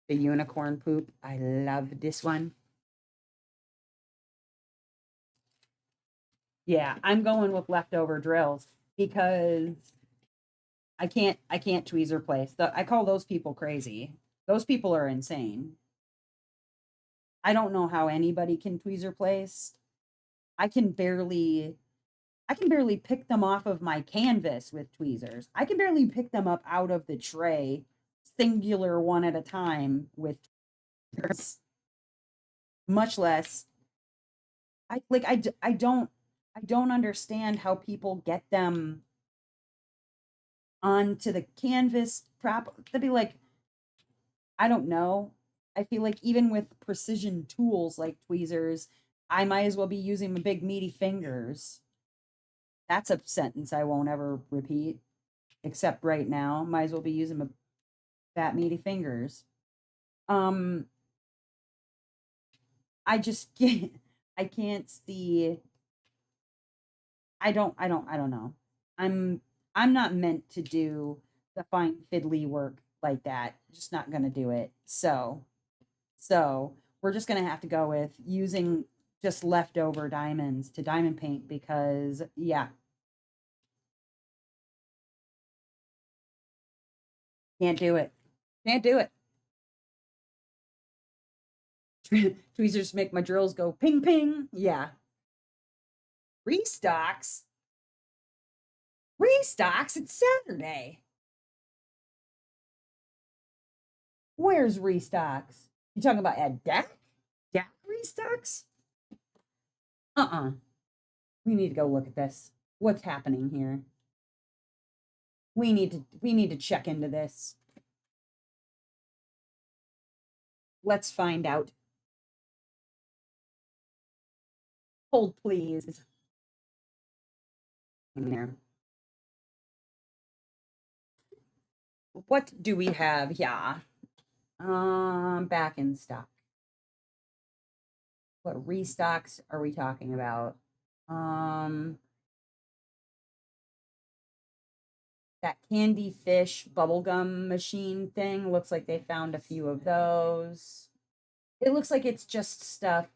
the unicorn poop. I love this one. Yeah, I'm going with leftover drills because I can't tweezer place. I call those people crazy. Those people are insane. I don't know how anybody can tweezer place. I can barely I can barely pick them off of my canvas with tweezers. I can barely pick them up out of the tray, singular one at a time with tweezers, much less I don't understand how people get them onto the canvas prop. They'd be like, I don't know. I feel like even with precision tools like tweezers, I might as well be using my big meaty fingers. That's a sentence I won't ever repeat, except right now. Might as well be using my fat meaty fingers. Um, I just can't. I can't see. I don't know. I'm I'm not meant to do the fine fiddly work like that. Just not gonna do it. So we're just gonna have to go with using just leftover diamonds to diamond paint because yeah, can't do it. Can't do it. Tweezers make my drills go ping ping. Yeah. Restocks. Restocks. It's Saturday. Where's restocks? You talking about at deck? Deck restocks? Uh-uh. We need to go look at this. What's happening here? We need to check into this. Let's find out. Hold please. In there. What do we have? Yeah. Back in stock. What restocks are we talking about? Um, that candy fish bubblegum machine thing looks like they found a few of those. It looks like it's just stuff.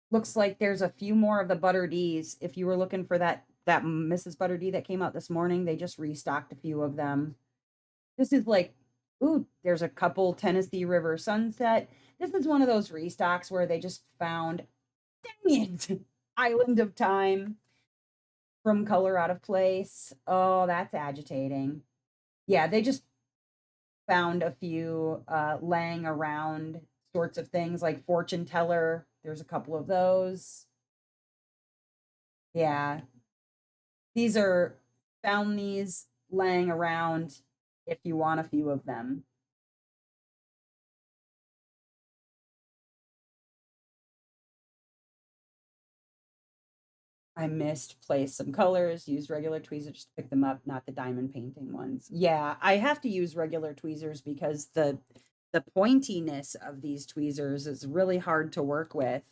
Looks like there's a few more of the Butter D's. If you were looking for that Mrs. Butter D that came out this morning, they just restocked a few of them. This is like, ooh, there's a couple Tennessee River Sunset. This is one of those restocks where they just found, dang it, Island of Time from Color Out of Place. Oh, that's agitating. Yeah, they just found a few laying around sorts of things like fortune teller. There's a couple of those. Yeah, these are found these laying around if you want a few of them. I missed place some colors, use regular tweezers to pick them up, not the diamond painting ones. Yeah, I have to use regular tweezers because the pointiness of these tweezers is really hard to work with.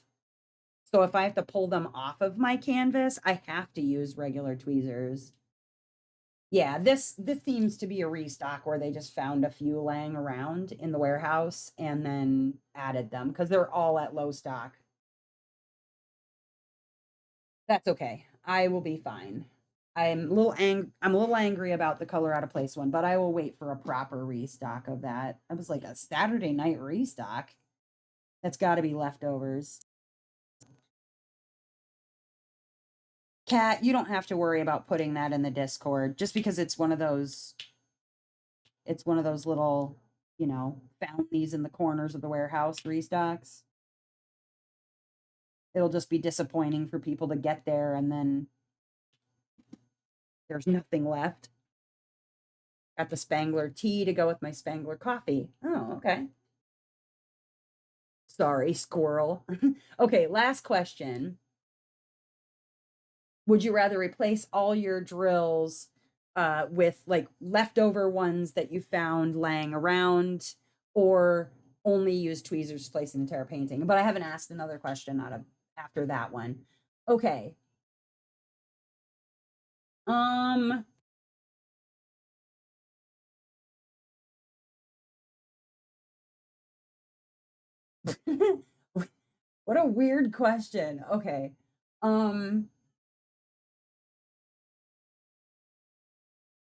So if I have to pull them off of my canvas, I have to use regular tweezers. Yeah, this seems to be a restock where they just found a few laying around in the warehouse and then added them because they're all at low stock. That's okay. I will be fine. I'm a little angry about the color out of place one, but I will wait for a proper restock of that. It was like a Saturday night restock. That's got to be leftovers. Cat, you don't have to worry about putting that in the Discord just because it's one of those little, found these in the corners of the warehouse restocks. It'll just be disappointing for people to get there and then there's nothing left. Got the Spangler tea to go with my Spangler coffee. Oh, okay. Sorry, squirrel. Okay, last question. Would you rather replace all your drills with like leftover ones that you found laying around or only use tweezers to place an entire painting? But I haven't asked another question out of after that one. Okay. Um what a weird question. Okay. Um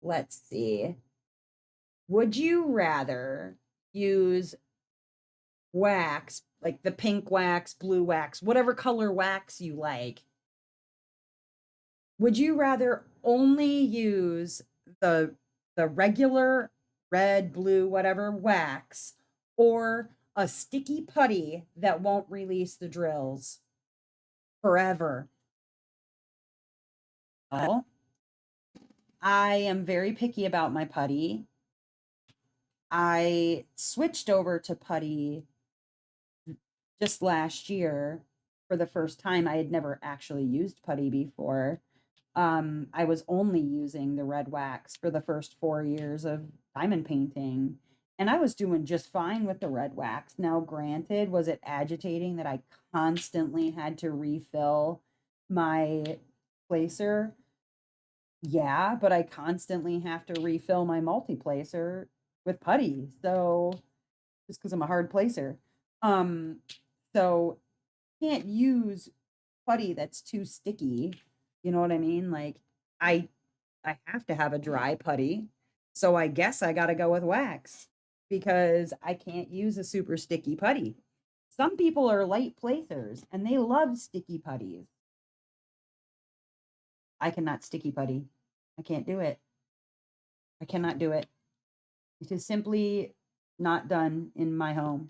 let's see. Would you rather use wax, like the pink wax, blue wax, whatever color wax you like? Would you rather only use the the regular red, blue, whatever wax or a sticky putty that won't release the drills forever? Well, I am very picky about my putty. I switched over to putty just last year for the first time. I had never actually used putty before. I was only using the red wax for the first 4 years of diamond painting, and I was doing just fine with the red wax. Now, granted, was it agitating that I constantly had to refill my placer? Yeah, but I constantly have to refill my multi-placer with putty. So just because I'm a hard placer. Um, so can't use putty that's too sticky. You know what I mean? Like I I have to have a dry putty. So I guess I got to go with wax because I can't use a super sticky putty. Some people are light placers and they love sticky putties. I cannot sticky putty. I can't do it. I cannot do it. It is simply not done in my home.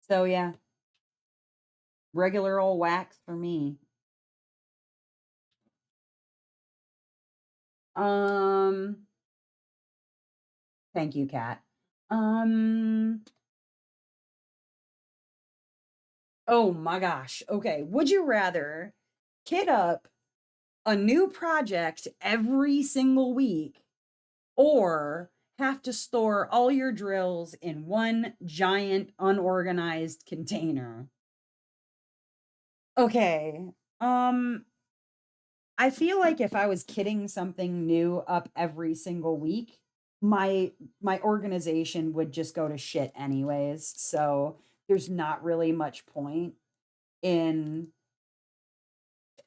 So yeah, regular old wax for me. Um, thank you, Kat. Um, oh my gosh. Okay. Would you rather kit up a new project every single week or have to store all your drills in one giant unorganized container? Okay. Um, I feel like if I was kitting something new up every single week, my organization would just go to shit anyways. So there's not really much point in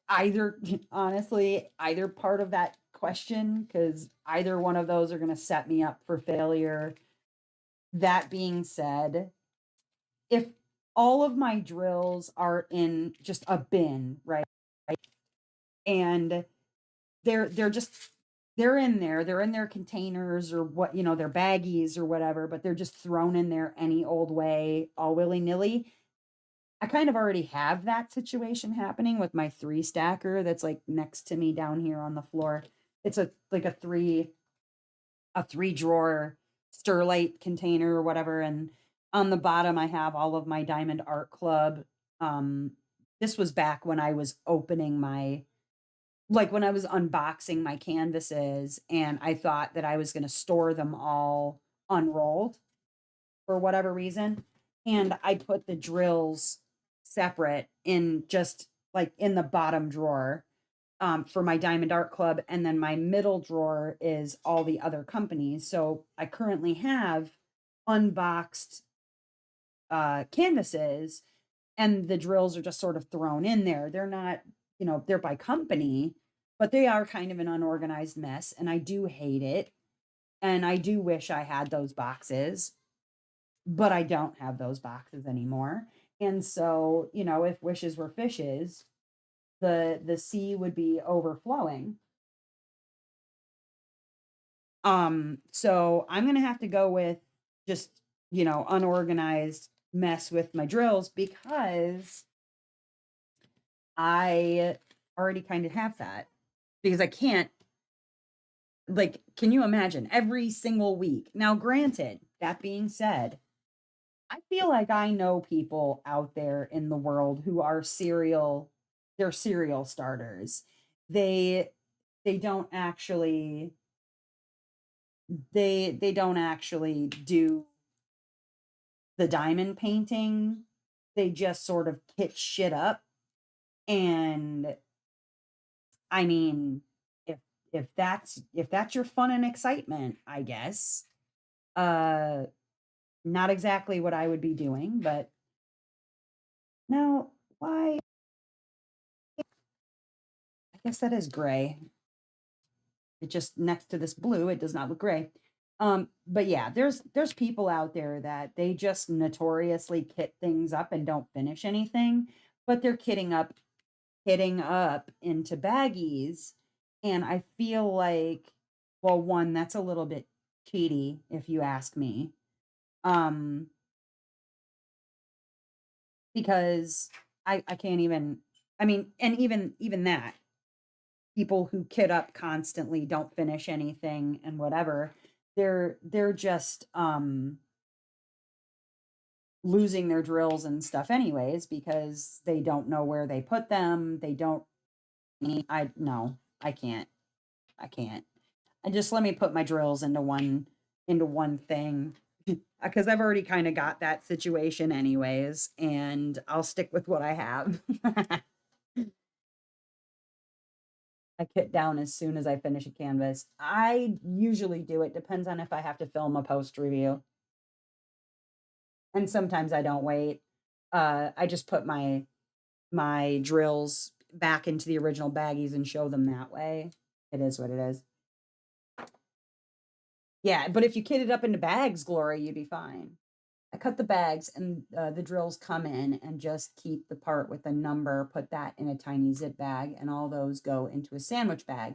either honestly, either part of that question because either one of those are going to set me up for failure. That being said, if all of my drills are in just a bin, right? And they're just they're in their containers or what, their baggies or whatever, but they're just thrown in there any old way, all willy-nilly. I kind of already have that situation happening with my three stacker that's like next to me down here on the floor. It's a three drawer Sterlite container or whatever. And on the bottom, I have all of my Diamond Art Club. Um, this was back when I was opening when I was unboxing my canvases and I thought that I was going to store them all unrolled for whatever reason. And I put the drills separate in just like in the bottom drawer for my Diamond Art Club. And then my middle drawer is all the other companies. So I currently have unboxed canvases and the drills are just sort of thrown in there. They're not they're by company, but they are kind of an unorganized mess, and I do hate it. And I do wish I had those boxes, but I don't have those boxes anymore. And so, if wishes were fishes, the sea would be overflowing. So I'm gonna have to go with just, unorganized mess with my drills because I already kind of have that. Because I can't, like, can you imagine every single week? Now, granted, that being said, I feel like I know people out there in the world who are they're serial starters. They they don't actually they don't actually do the diamond painting. They just sort of kit shit up. And I mean, if if that's your fun and excitement, I guess. Uh Not exactly what I would be doing, but now why, I guess that is gray. It just next to this blue, it does not look gray. But yeah, there's people out there that they just notoriously kit things up and don't finish anything, but they're hitting up into baggies. And I feel like, well, one, that's a little bit cheaty, if you ask me. Um, because I can't even, I mean, and even that, people who kit up constantly, don't finish anything and whatever, they're just losing their drills and stuff anyways because they don't know where they put them. They don't I no, I can't. I can't. And just let me put my drills into one thing because I've already kind of got that situation anyways, and I'll stick with what I have. I kit down as soon as I finish a canvas. I usually do it, depends on if I have to film a post review. And sometimes I don't wait. I just put my drills back into the original baggies and show them that way. It is what it is. Yeah, but if you kit it up into bags, Glory, you'd be fine. I cut the bags and the drills come in and just keep the part with the number, put that in a tiny zip bag, and all those go into a sandwich bag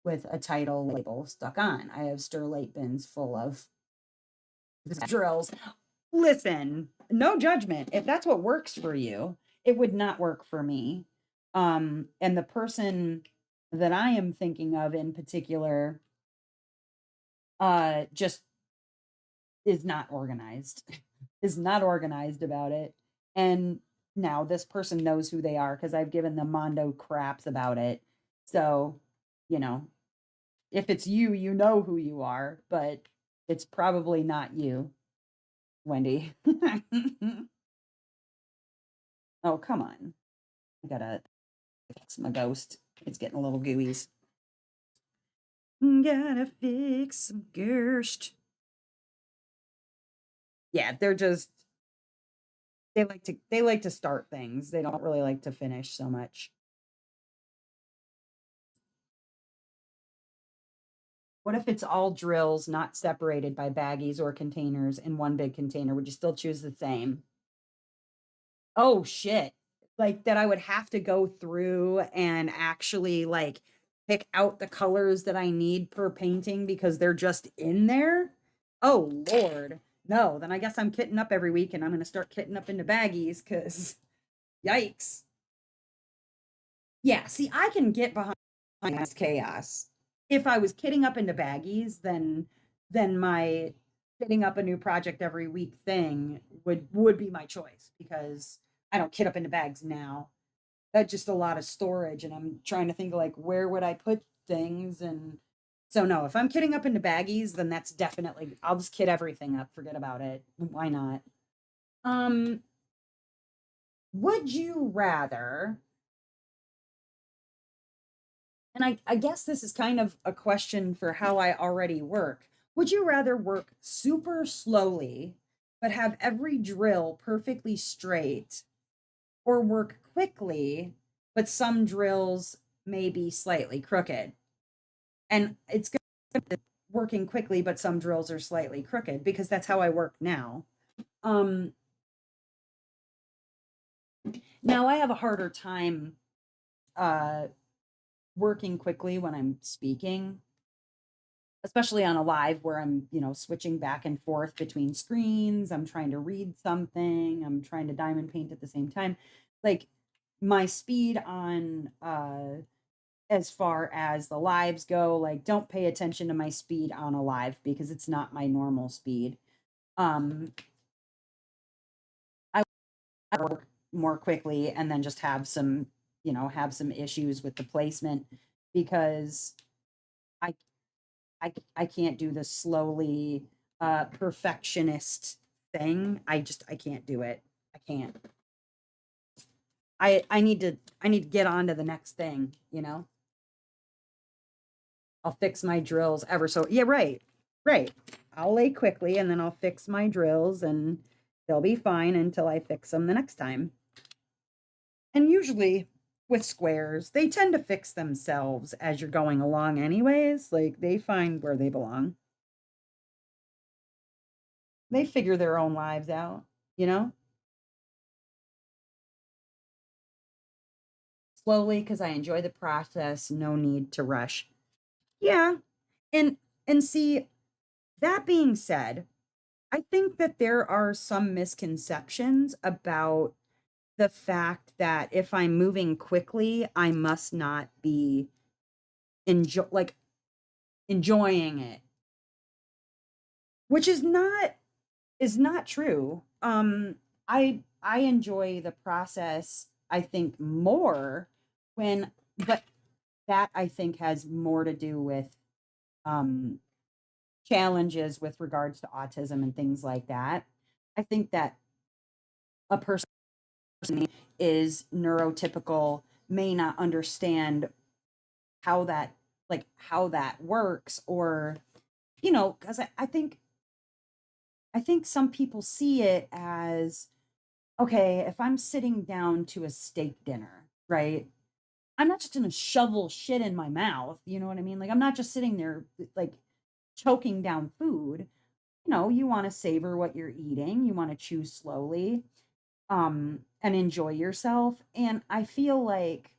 with a title label stuck on. I have Sterlite bins full of drills. Listen, no judgment. If that's what works for you, it would not work for me. And the person that I am thinking of in particular, just is not organized, is not organized about it. And now this person knows who they are because I've given them Mondo craps about it. So, you know, if it's you, you know who you are, but it's probably not you, Wendy. Oh, come on. I gotta fix my ghost. It's getting a little gooeyes. Gotta fix some ghost. Yeah, they like to start things. They don't really like to finish so much. What if it's all drills not separated by baggies or containers in one big container? Would you still choose the same? Oh shit. Like that I would have to go through and actually like pick out the colors that I need per painting because they're just in there? Oh Lord. No, then I guess I'm kitting up every week and I'm gonna start kitting up into baggies because yikes. Yeah, see, I can get behind this chaos. If I was kitting up into baggies, then my fitting up a new project every week thing would be my choice because I don't kit up into bags now. That's just a lot of storage, and I'm trying to think like where would I put things, and so no, if I'm kitting up into baggies, then that's definitely I'll just kit everything up, forget about it. Why not? Um, would you rather, and I guess this is kind of a question for how I already work. Would you rather work super slowly, but have every drill perfectly straight, or work quickly, but some drills may be slightly crooked. And it's good working quickly, but some drills are slightly crooked because that's how I work now. Um, Now I have a harder time uh, working quickly when I'm speaking, especially on a live where I'm, switching back and forth between screens. I'm trying to read something, I'm trying to diamond paint at the same time. Like my speed on as far as the lives go, like don't pay attention to my speed on a live because it's not my normal speed. Um I work more quickly and then just have some issues with the placement because I I can't do the slowly perfectionist thing. I can't do it. I can't. I need to get on to the next thing, you know? I'll fix my drills ever so yeah, right. Right. I'll lay quickly and then I'll fix my drills and they'll be fine until I fix them the next time. And usually with squares, they tend to fix themselves as you're going along anyways. Like they find where they belong. They figure their own lives out, you know? Slowly because I enjoy the process, no need to rush. Yeah. And see, that being said, I think that there are some misconceptions about the fact that if I'm moving quickly, I must not be enjoying it, which is not true. I enjoy the process, I think, more when but that I think has more to do with um challenges with regards to autism and things like that. I think that a person is neurotypical may not understand how that how that works or because I think some people see it as okay, if I'm sitting down to a steak dinner, right? I'm not just gonna shovel shit in my mouth, you know what I mean? Like I'm not just sitting there like choking down food. You want to savor what you're eating, you want to chew slowly, and enjoy yourself. And I feel like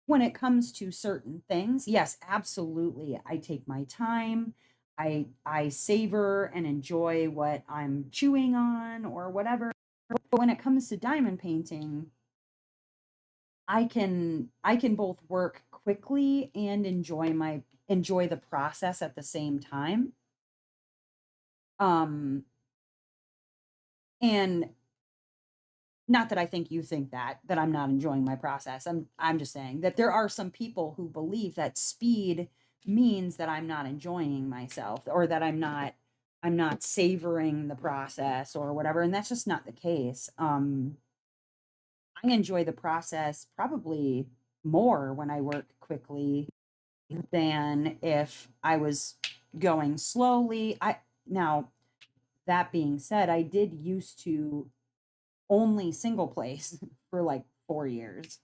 when it comes to certain things, yes, absolutely. I take my time. I savor and enjoy what I'm chewing on or whatever. But when it comes to diamond painting, I can both work quickly and enjoy the process at the same time. Um and not that I think you think that I'm not enjoying my process. I'm just saying that there are some people who believe that speed means that I'm not enjoying myself or that I'm not savoring the process or whatever, and that's just not the case. I enjoy the process probably more when I work quickly than if I was going slowly. I now that being said, I did used to only single place for like 4 years.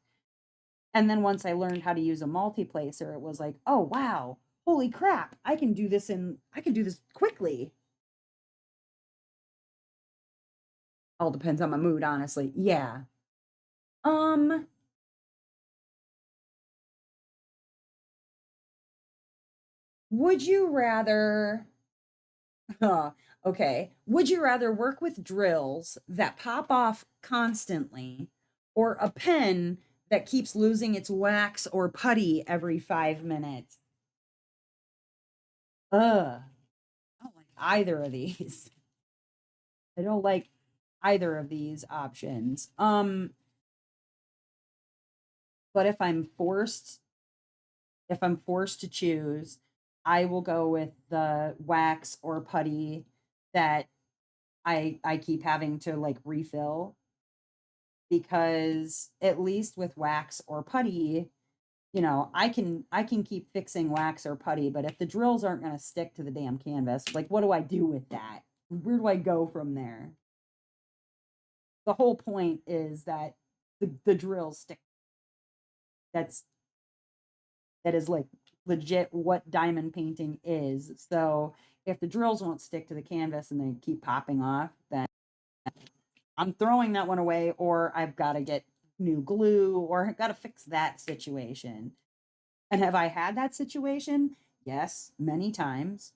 And then once I learned how to use a multiplacer, it was like, "Oh, wow. Holy crap. I can do this quickly." All depends on my mood, honestly. Yeah. Um, would you rather okay. Would you rather work with drills that pop off constantly or a pen that keeps losing its wax or putty every 5 minutes? Ugh. I don't like either of these. I don't like either of these options. But if I'm forced to choose, I will go with the wax or putty that I keep having to like refill because at least with wax or putty, I can keep fixing wax or putty, but if the drills aren't going to stick to the damn canvas, like what do I do with that? Where do I go from there? The whole point is that the drills stick. that's that is like legit what diamond painting is. So if the drills won't stick to the canvas and they keep popping off, then I'm throwing that one away, or I've got to get new glue, or I've got to fix that situation. And have I had that situation? Yes, many times.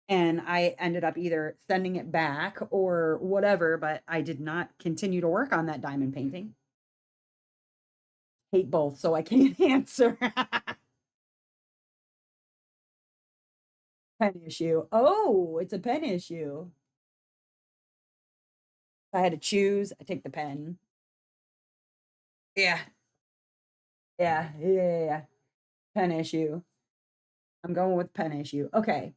And I ended up either sending it back or whatever, but I did not continue to work on that diamond painting. Hate both, so I can't answer. Pen issue. Oh, it's a pen issue. If I had to choose, I take the pen. Yeah. Yeah. Pen issue. I'm going with pen issue. Okay.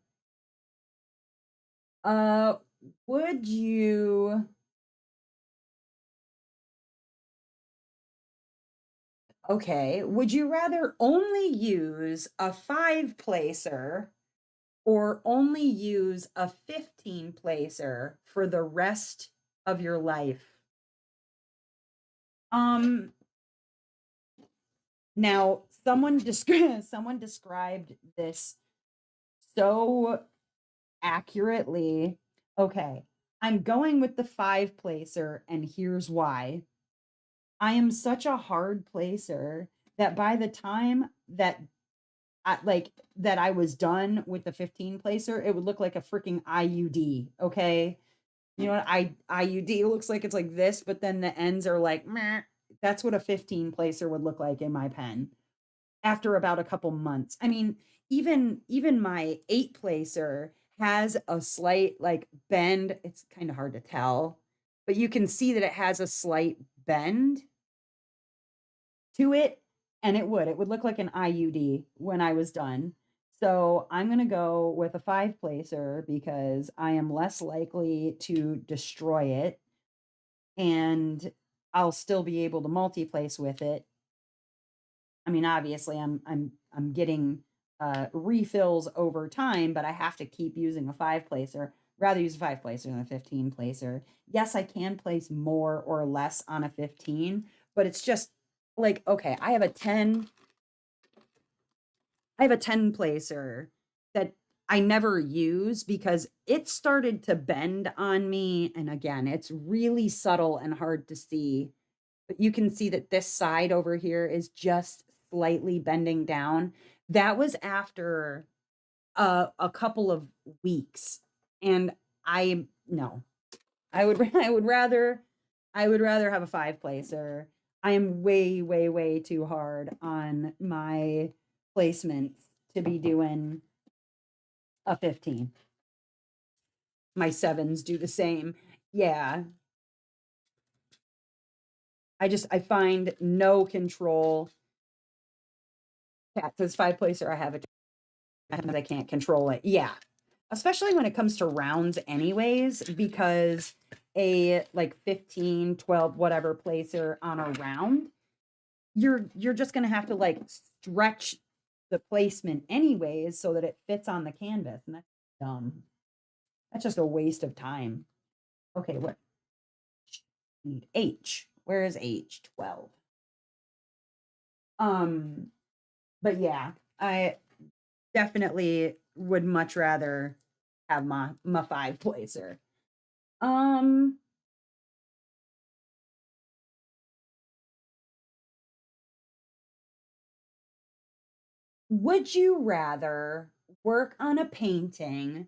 Uh, would you okay, would you rather only use a 5 placer or only use a 15 placer for the rest of your life? Um, Now someone described this so accurately. Okay, I'm going with the 5 placer, and here's why. I am such a hard placer that by the time that I was done with the 15 placer, it would look like a freaking IUD. Okay. You know what IUD looks like? It's like this, but then the ends are like, meh. That's what a 15 placer would look like in my pen after about a couple months. I mean, even my 8 placer has a slight like bend. It's kind of hard to tell, but you can see that it has a slight bend to it, and it would look like an IUD when I was done. So I'm going to go with a 5 placer because I am less likely to destroy it, and I'll still be able to multi-place with it. I mean, obviously I'm getting refills over time, but I have to keep using a 5 placer. Rather use a 5 placer than a 15 placer. Yes, I can place more or less on a 15, but it's just like, okay, I have a 10 placer that I never use because it started to bend on me. And again, it's really subtle and hard to see, but you can see that this side over here is just slightly bending down. That was after a couple of weeks. And I, no, I would rather have a 5 placer. I am way too hard on my placements to be doing a 15. My 7s do the same. Yeah. I find no control. Cat says 5 placer, I have it. I can't control it. Yeah. Especially when it comes to rounds anyways, because a like 15, 12, whatever placer on a round, you're just gonna have to like stretch the placement anyways so that it fits on the canvas. And that's dumb. That's just a waste of time. Okay, what need H? Where is H? 12. Um, but yeah, I definitely would much rather have my 5 placer. Um, would you rather work on a painting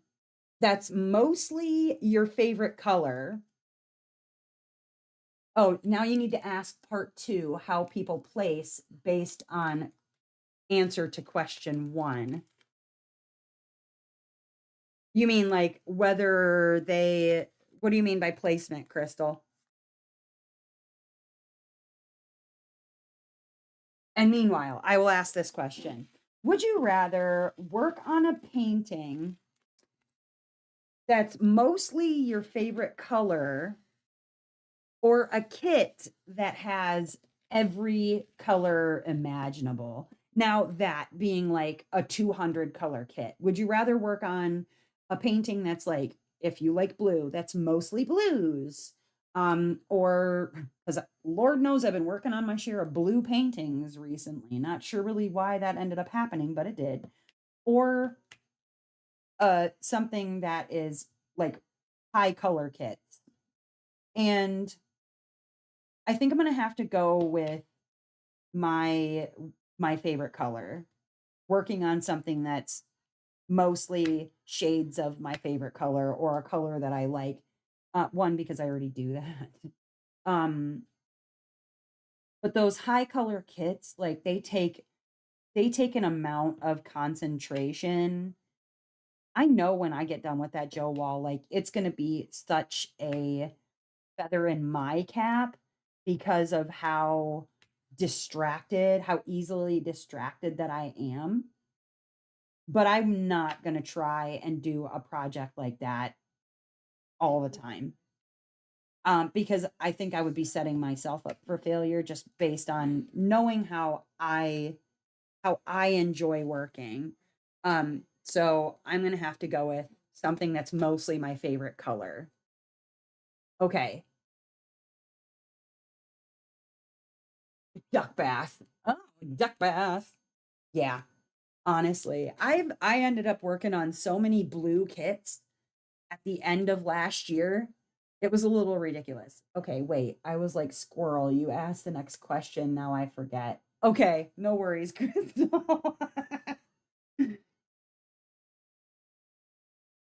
that's mostly your favorite color? Oh, now you need to ask part 2 how people place based on answer to question 1. You mean like whether they what do you mean by placement, Crystal? And meanwhile, I will ask this question. Would you rather work on a painting that's mostly your favorite color or a kit that has every color imaginable? Now, that being like a 200 color kit, would you rather work on a painting that's like, if you like blue, that's mostly blues? Or because Lord knows I've been working on my share of blue paintings recently. Not sure really why that ended up happening, but it did. Or something that is like high color kits. And I think I'm gonna have to go with my my favorite color, working on something that's mostly shades of my favorite color or a color that I like. One, because I already do that. Um, but those high color kits, like they take an amount of concentration. I know when I get done with that Joe Wall, like it's gonna be such a feather in my cap because of how easily distracted that I am. But I'm not gonna try and do a project like that all the time. Because I think I would be setting myself up for failure just based on knowing how I enjoy working. So I'm gonna have to go with something that's mostly my favorite color. Okay, duck bath. Oh, duck bath. Yeah, honestly, I ended up working on so many blue kits at the end of last year. It was a little ridiculous. Okay, wait. I was like squirrel. You asked the next question. Now I forget. Okay, no worries, Crystal.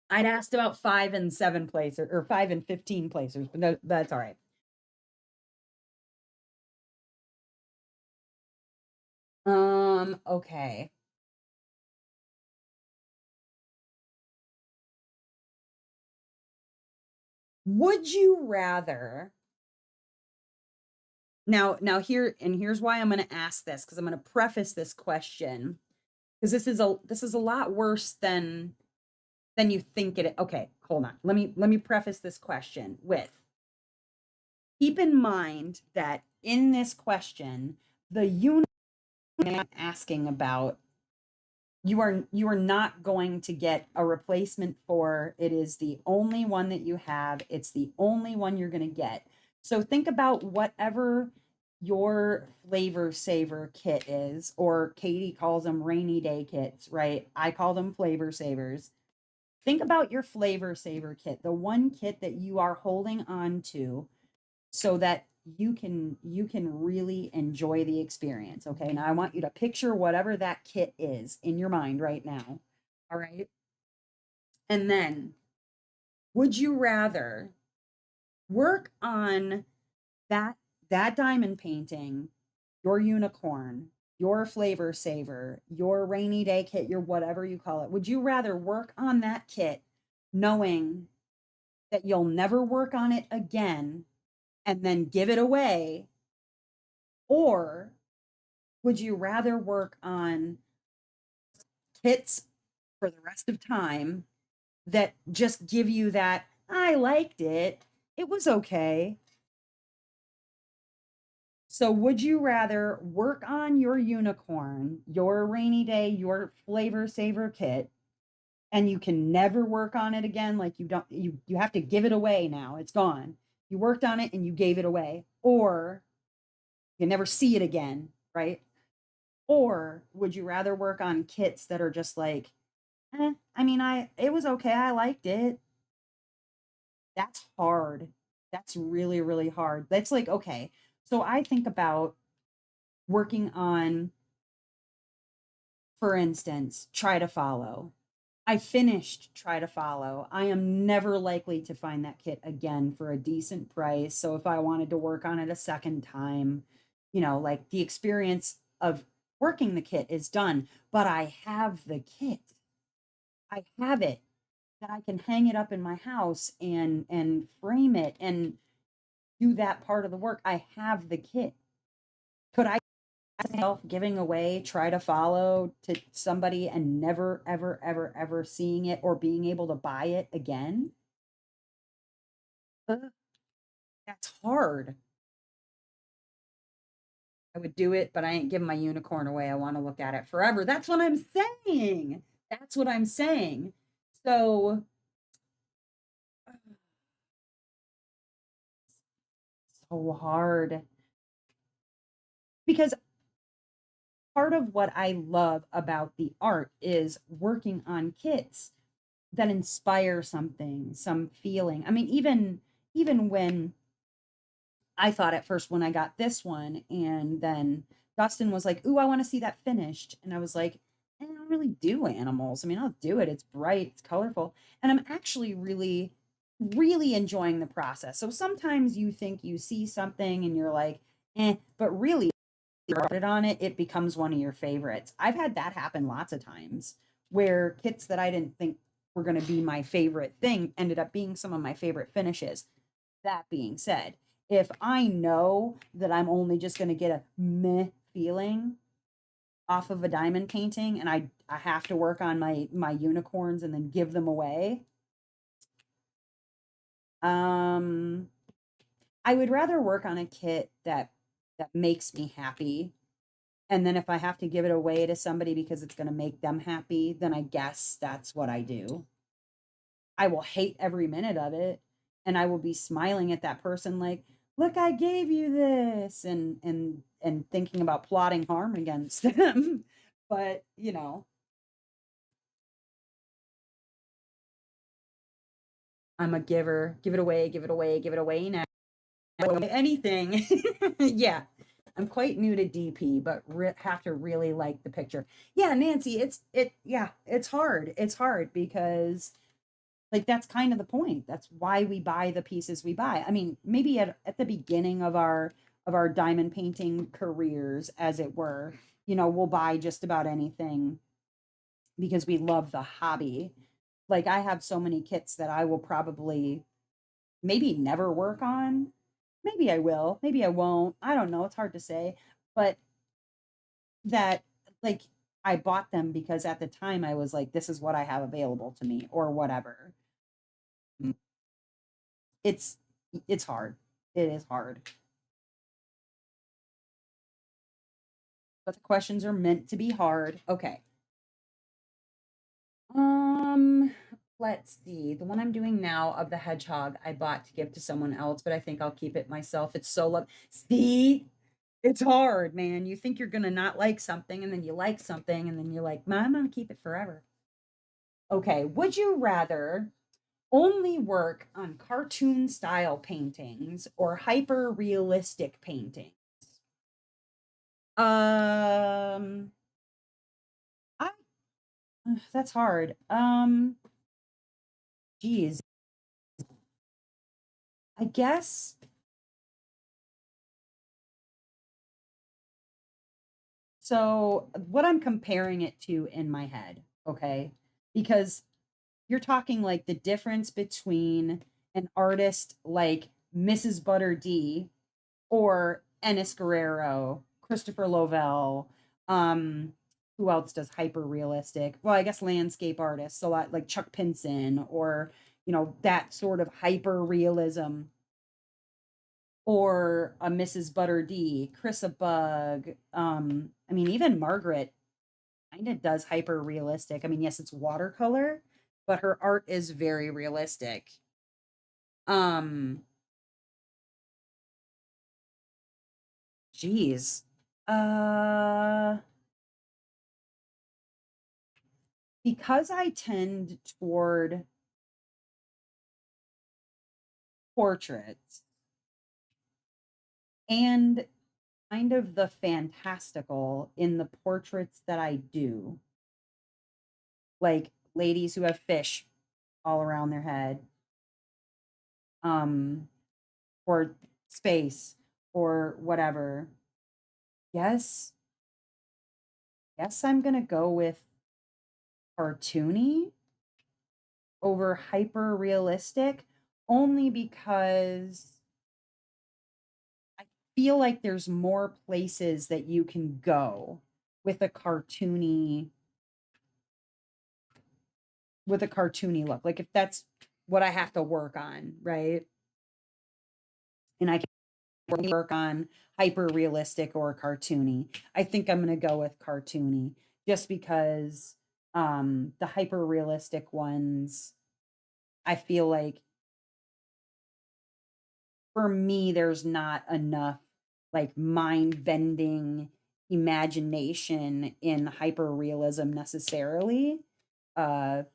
I'd asked about 5 and 7 placers or 5 and 15 placers, but no, that's all right. Okay. Would you rather now here's why I'm gonna ask this, because I'm gonna preface this question because this is a lot worse than you think it. Okay, hold on. Let me preface this question with, keep in mind that in this question, the unit I'm asking about, you are not going to get a replacement for. It is the only one that you have. It's the only one you're going to get. So think about whatever your flavor saver kit is, or Katie calls them rainy day kits, right? I call them flavor savers. Think about your flavor saver kit, the one kit that you are holding on to so that you can really enjoy the experience. Okay? Now I want you to picture whatever that kit is in your mind right now. All right? And then, would you rather work on that diamond painting, your unicorn, your flavor saver, your rainy day kit, your whatever you call it? Would you rather work on that kit knowing that you'll never work on it again and then give it away? Or would you rather work on kits for the rest of time that just give you that, I liked it, it was okay? So would you rather work on your unicorn, your rainy day, your flavor saver kit, and you can never work on it again? Like you have to give it away now. It's gone. You worked on it and you gave it away. Or you never see it again, right? Or would you rather work on kits that are just like, I mean, it was okay. I liked it. That's hard. That's really, really hard. That's like, okay. So I think about working on, for instance, Try to Follow. I finished Try to Follow. I am never likely to find that kit again for a decent price. So if I wanted to work on it a second time, like the experience of working the kit is done, but I have the kit. I have it that I can hang it up in my house and frame it and do that part of the work. I have the kit. Could I myself giving away Try to Follow to somebody and never ever ever ever seeing it or being able to buy it again? Ugh, that's hard. I would do it, but I ain't giving my unicorn away. I want to look at it forever. That's what I'm saying. That's what I'm saying. So so hard because part of what I love about the art is working on kits that inspire something, some feeling. I mean, even when I thought at first when I got this one, and then Dustin was like, "Ooh, I want to see that finished," and I was like, "I don't really do animals. I mean, I'll do it. It's bright, it's colorful, and I'm actually really, really enjoying the process." So sometimes you think you see something and you're like, "Eh," but really started on it, it becomes one of your favorites. I've had that happen lots of times where kits that I didn't think were going to be my favorite thing ended up being some of my favorite finishes. That being said, if I know that I'm only just going to get a meh feeling off of a diamond painting and I have to work on my unicorns and then give them away, um I would rather work on a kit that makes me happy. And then if I have to give it away to somebody because it's going to make them happy, then I guess that's what I do. I will hate every minute of it, and I will be smiling at that person like, "Look, I gave you this," and thinking about plotting harm against them. But, I'm a giver. Give it away, give it away, give it away now. Anything. Yeah. I'm quite new to DP, but have to really like the picture. Yeah, Nancy, yeah, it's hard. It's hard because like that's kind of the point. That's why we buy the pieces we buy. I mean, maybe at the beginning of our diamond painting careers, as it were, we'll buy just about anything because we love the hobby. Like I have so many kits that I will probably maybe never work on. Maybe I will, maybe I won't. I don't know. It's hard to say. But that like I bought them because at the time I was like, this is what I have available to me or whatever. Mm, It's it's hard. It is hard. But the questions are meant to be hard. Okay. Um, let's see. The one I'm doing now of the hedgehog I bought to give to someone else, but I think I'll keep it myself. It's so love. See, it's hard, man. You think you're gonna not like something, and then you like something, and then you're like, "Man, I'm gonna keep it forever." Okay. Would you rather only work on cartoon style paintings or hyper realistic paintings? Um, I that's hard. Geez, I guess so. What I'm comparing it to in my head, okay? Because you're talking like the difference between an artist like Mrs. Butter D or Ennis Guerrero, Christopher Lovell, who else does hyper realistic? Well, I guess landscape artists, a lot like Chuck Pinson or, that sort of hyper realism, or a Mrs. Butter D, Chrisa Bug. I mean, even Margaret kind of does hyper realistic. I mean, yes, it's watercolor, but her art is very realistic. Um, geez. Uh because I tend toward portraits and kind of the fantastical in the portraits that I do, like ladies who have fish all around their head, um, or space or whatever. Yes, yes, I'm gonna go with cartoony over hyper realistic only because I feel like there's more places that you can go with a cartoony with a cartoony look. Like if that's what I have to work on, right? And I can work on hyper realistic or cartoony. I think I'm going to go with cartoony just because the hyper realistic ones I feel like for me, there's not enough like mind bending imagination in hyper realism necessarily. I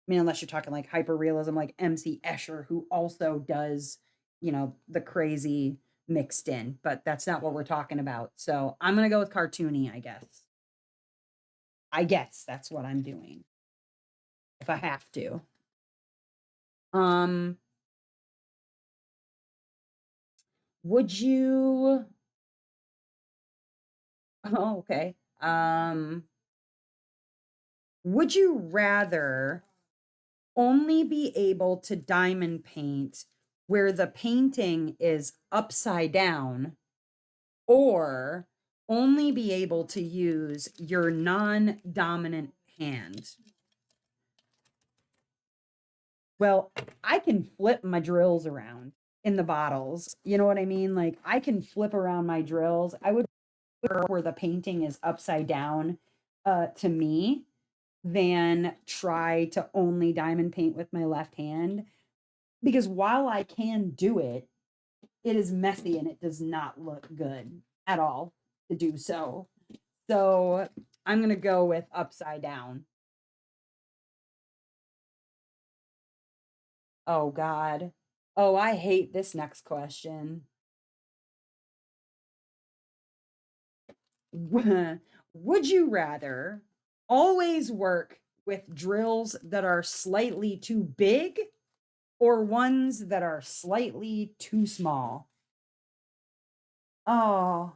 mean, unless you're talking like hyper realism, like MC Escher, who also does, the crazy mixed in, but that's not what we're talking about. So I'm gonna go with cartoony, I guess. I guess that's what I'm doing if I have to. Um, would you oh, okay. Would you rather only be able to diamond paint where the painting is upside down, or only be able to use your non-dominant hand? Well, I can flip my drills around in the bottles. You know what I mean? Like I can flip around my drills. I would prefer where the painting is upside down to me than try to only diamond paint with my left hand, because while I can do it, it is messy and it does not look good at all to do so. So I'm going to go with upside down. Oh, God. Oh, I hate this next question. Would you rather always work with drills that are slightly too big or ones that are slightly too small? Oh,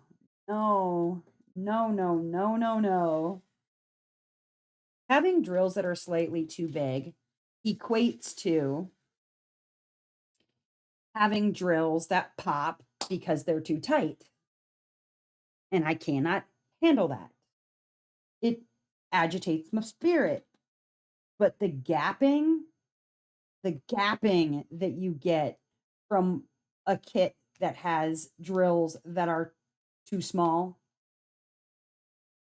no, no, no, no, no, no. Having drills that are slightly too big equates to having drills that pop because they're too tight. And I cannot handle that. It agitates my spirit. But the gapping that you get from a kit that has drills that are too small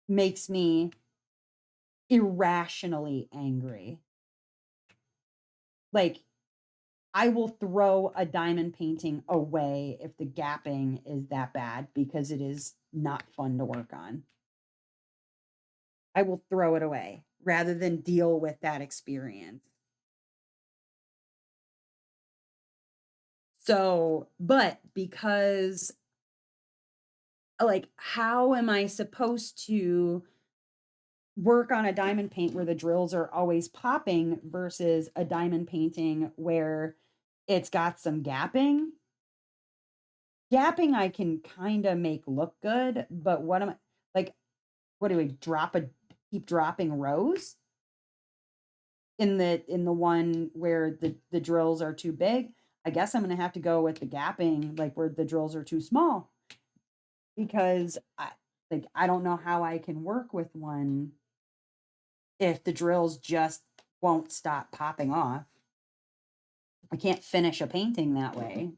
makes me irrationally angry. Like, I will throw a diamond painting away if the gapping is that bad because it is not fun to work on. I will throw it away rather than deal with that experience. So, but because like, how am I supposed to work on a diamond paint where the drills are always popping versus a diamond painting where it's got some gapping? Gapping I can kind of make look good, but what am I like? What do we keep dropping rows in the one where the drills are too big? I guess I'm gonna have to go with the gapping, like where the drills are too small, because I don't know how I can work with one if the drills just won't stop popping off. I can't finish a painting that way.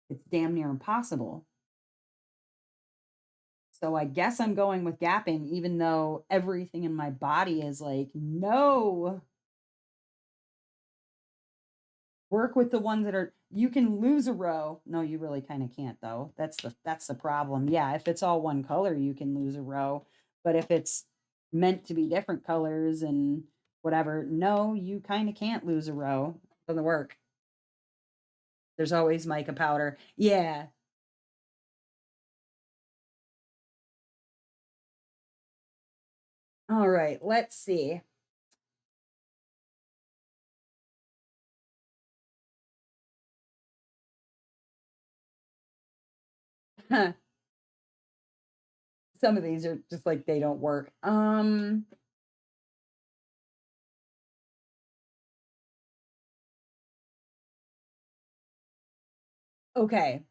It's damn near impossible. So I guess I'm going with gapping, even though everything in my body is like, no, work with the ones that are, you can lose a row. No, you really kind of can't though. That's the problem. Yeah, if it's all one color, you can lose a row. But if it's meant to be different colors and whatever, no, you kind of can't lose a row. Doesn't work. There's always mica powder. Yeah. All right, let's see. Some of these are just like they don't work. Okay.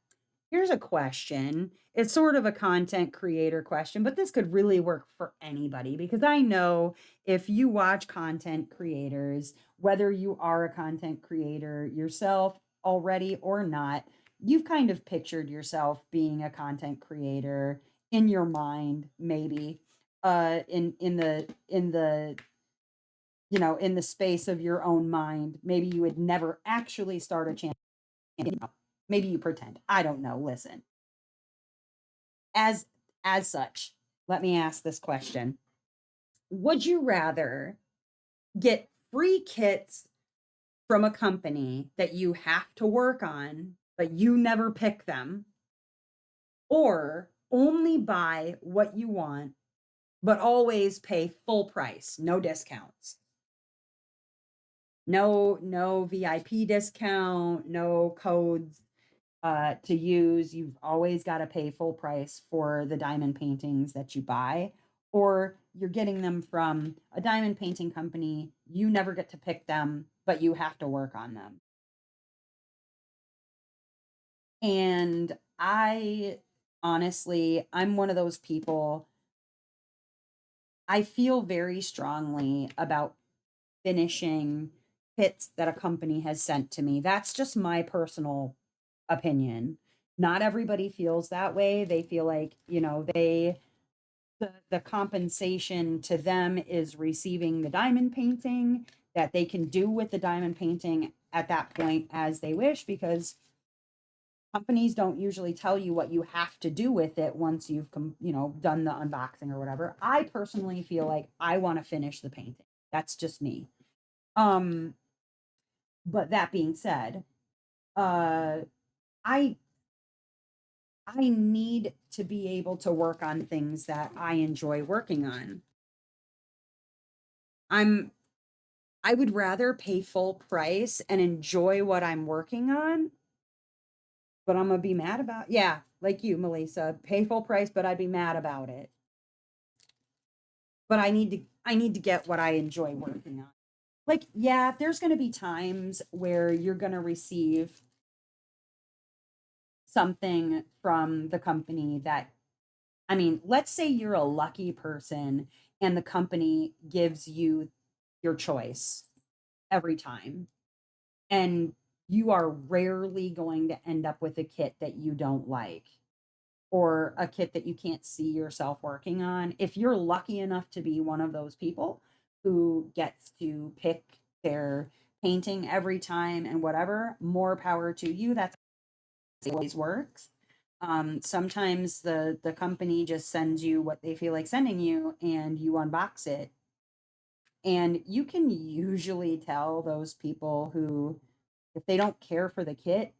Here's a question. It's sort of a content creator question, but this could really work for anybody because I know if you watch content creators, whether you are a content creator yourself already or not, you've kind of pictured yourself being a content creator in your mind, maybe in the space of your own mind. Maybe you would never actually start a channel, Maybe you pretend. I don't know. Listen. As as such, let me ask this question. Would you rather get free kits from a company that you have to work on, but you never pick them, or only buy what you want, but always pay full price, no discounts? No VIP discount, no codes to use. You've always got to pay full price for the diamond paintings that you buy, or you're getting them from a diamond painting company. You never get to pick them, but you have to work on them. And I honestly, I'm one of those people. I feel very strongly about finishing kits that a company has sent to me. That's just my personal opinion. Not everybody feels that way. They feel like, the compensation to them is receiving the diamond painting, that they can do with the diamond painting at that point as they wish, because companies don't usually tell you what you have to do with it once you've done the unboxing or whatever. I personally feel like I want to finish the painting. That's just me. Um but that being said, uh I I need to be able to work on things that I enjoy working on. I'm I would rather pay full price and enjoy what I'm working on, but I'm gonna be mad about, yeah, like you, Melissa, pay full price, but I'd be mad about it. But I need to get what I enjoy working on. Like, yeah, there's gonna be times where you're gonna receive something from the company that, I mean, let's say you're a lucky person and the company gives you your choice every time. And you are rarely going to end up with a kit that you don't like, or a kit that you can't see yourself working on. If you're lucky enough to be one of those people who gets to pick their painting every time and whatever, more power to you. That's always works. Sometimes the company just sends you what they feel like sending you, and you unbox it, and you can usually tell those people who, if they don't care for the kit,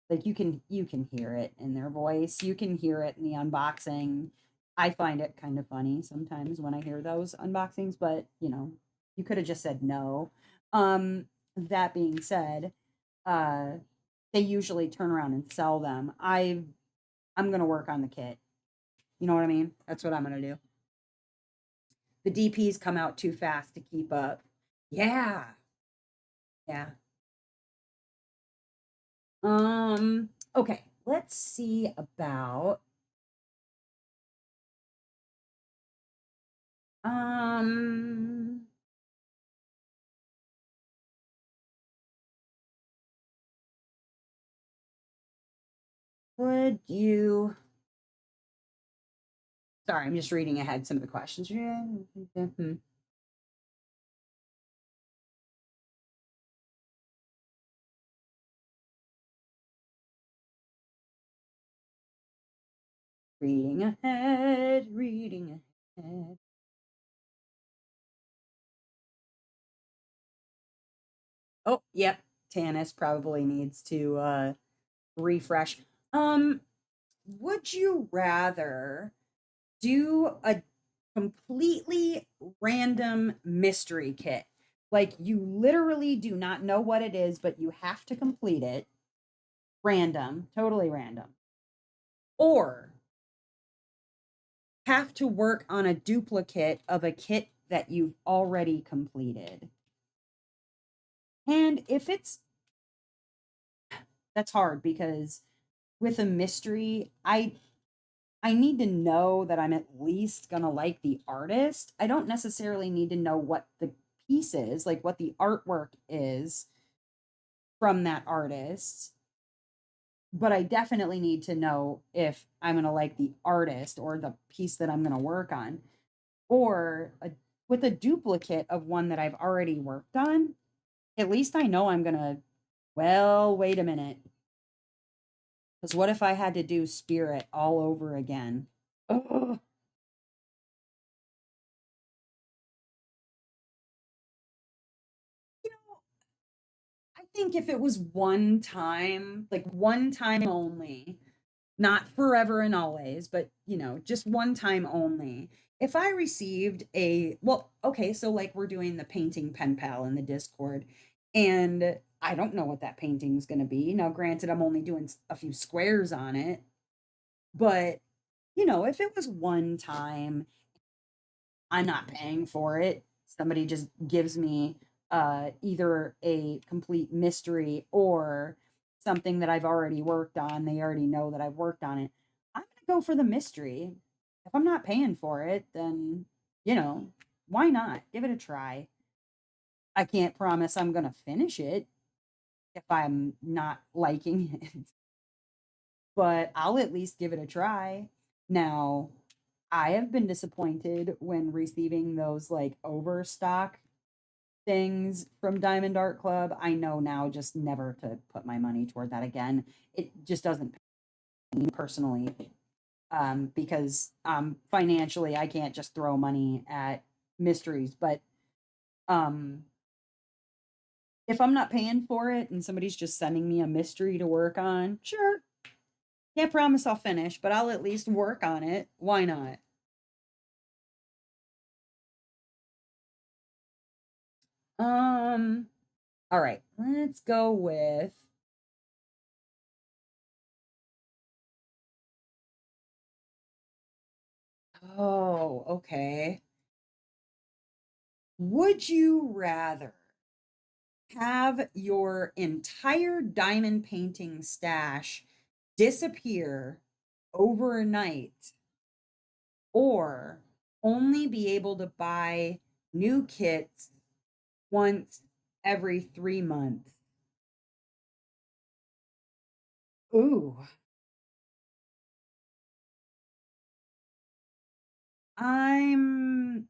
like, you can hear it in their voice, you can hear it in the unboxing. I find it kind of funny sometimes when I hear those unboxings, but you could have just said no. That being said, uh they usually turn around and sell them. I'm gonna work on the kit. You know what I mean? That's what I'm gonna do. The DPs come out too fast to keep up. Yeah. Yeah. Okay, let's see about um would you, sorry, I'm just reading ahead some of the questions. Reading ahead, reading ahead. Oh, yep. Tanis probably needs to refresh. Um, would you rather do a completely random mystery kit? Like, you literally do not know what it is, but you have to complete it. Random, totally random. Or have to work on a duplicate of a kit that you've already completed. And if it's that's hard, because with a mystery, I need to know that I'm at least going to like the artist. I don't necessarily need to know what the piece is, like what the artwork is from that artist, but I definitely need to know if I'm going to like the artist or the piece that I'm going to work on. Or with a duplicate of one that I've already worked on, at least I know I'm going to, well, wait a minute. Because what if I had to do spirit all over again? Ugh. You know, I think if it was one time, like one time only, not forever and always, but just one time only. If I received well, okay, so like we're doing the painting pen pal in the Discord, and I don't know what that painting's going to be. Now, granted, I'm only doing a few squares on it, but if it was one time, I'm not paying for it. Somebody just gives me either a complete mystery or something that I've already worked on. They already know that I've worked on it. I'm going to go for the mystery. If I'm not paying for it, then, you know, why not? Give it a try. I can't promise I'm going to finish it if I'm not liking it, but I'll at least give it a try. Now, I have been disappointed when receiving those like overstock things from Diamond Art Club. I know now just never to put my money toward that again. It just doesn't pay me personally, because financially I can't just throw money at mysteries. But um, if I'm not paying for it and somebody's just sending me a mystery to work on, sure. Can't promise I'll finish, but I'll at least work on it. Why not? Um, all right, let's go with oh, okay. Would you rather have your entire diamond painting stash disappear overnight or only be able to buy new kits once every 3 months? Ooh,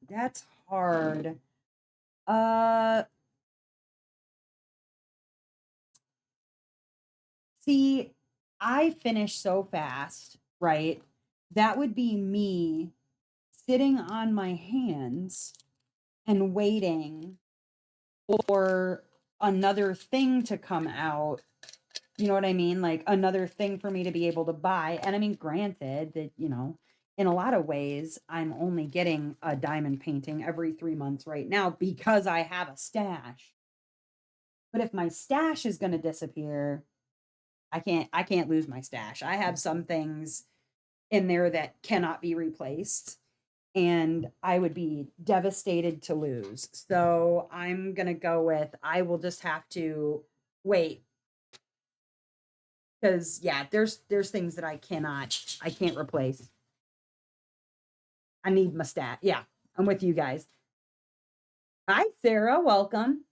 that's hard. Uh, See, I finish so fast, right? That would be me sitting on my hands and waiting for another thing to come out. You know what I mean? Like another thing for me to be able to buy. And I mean, granted that, in a lot of ways, I'm only getting a diamond painting every 3 months right now because I have a stash. But if my stash is going to disappear, I can't lose my stash. I have some things in there that cannot be replaced and I would be devastated to lose. So I'm going to go with I will just have to wait cuz yeah, there's things that I can't replace. I need my stat. Yeah, I'm with you guys. Hi Sarah, welcome.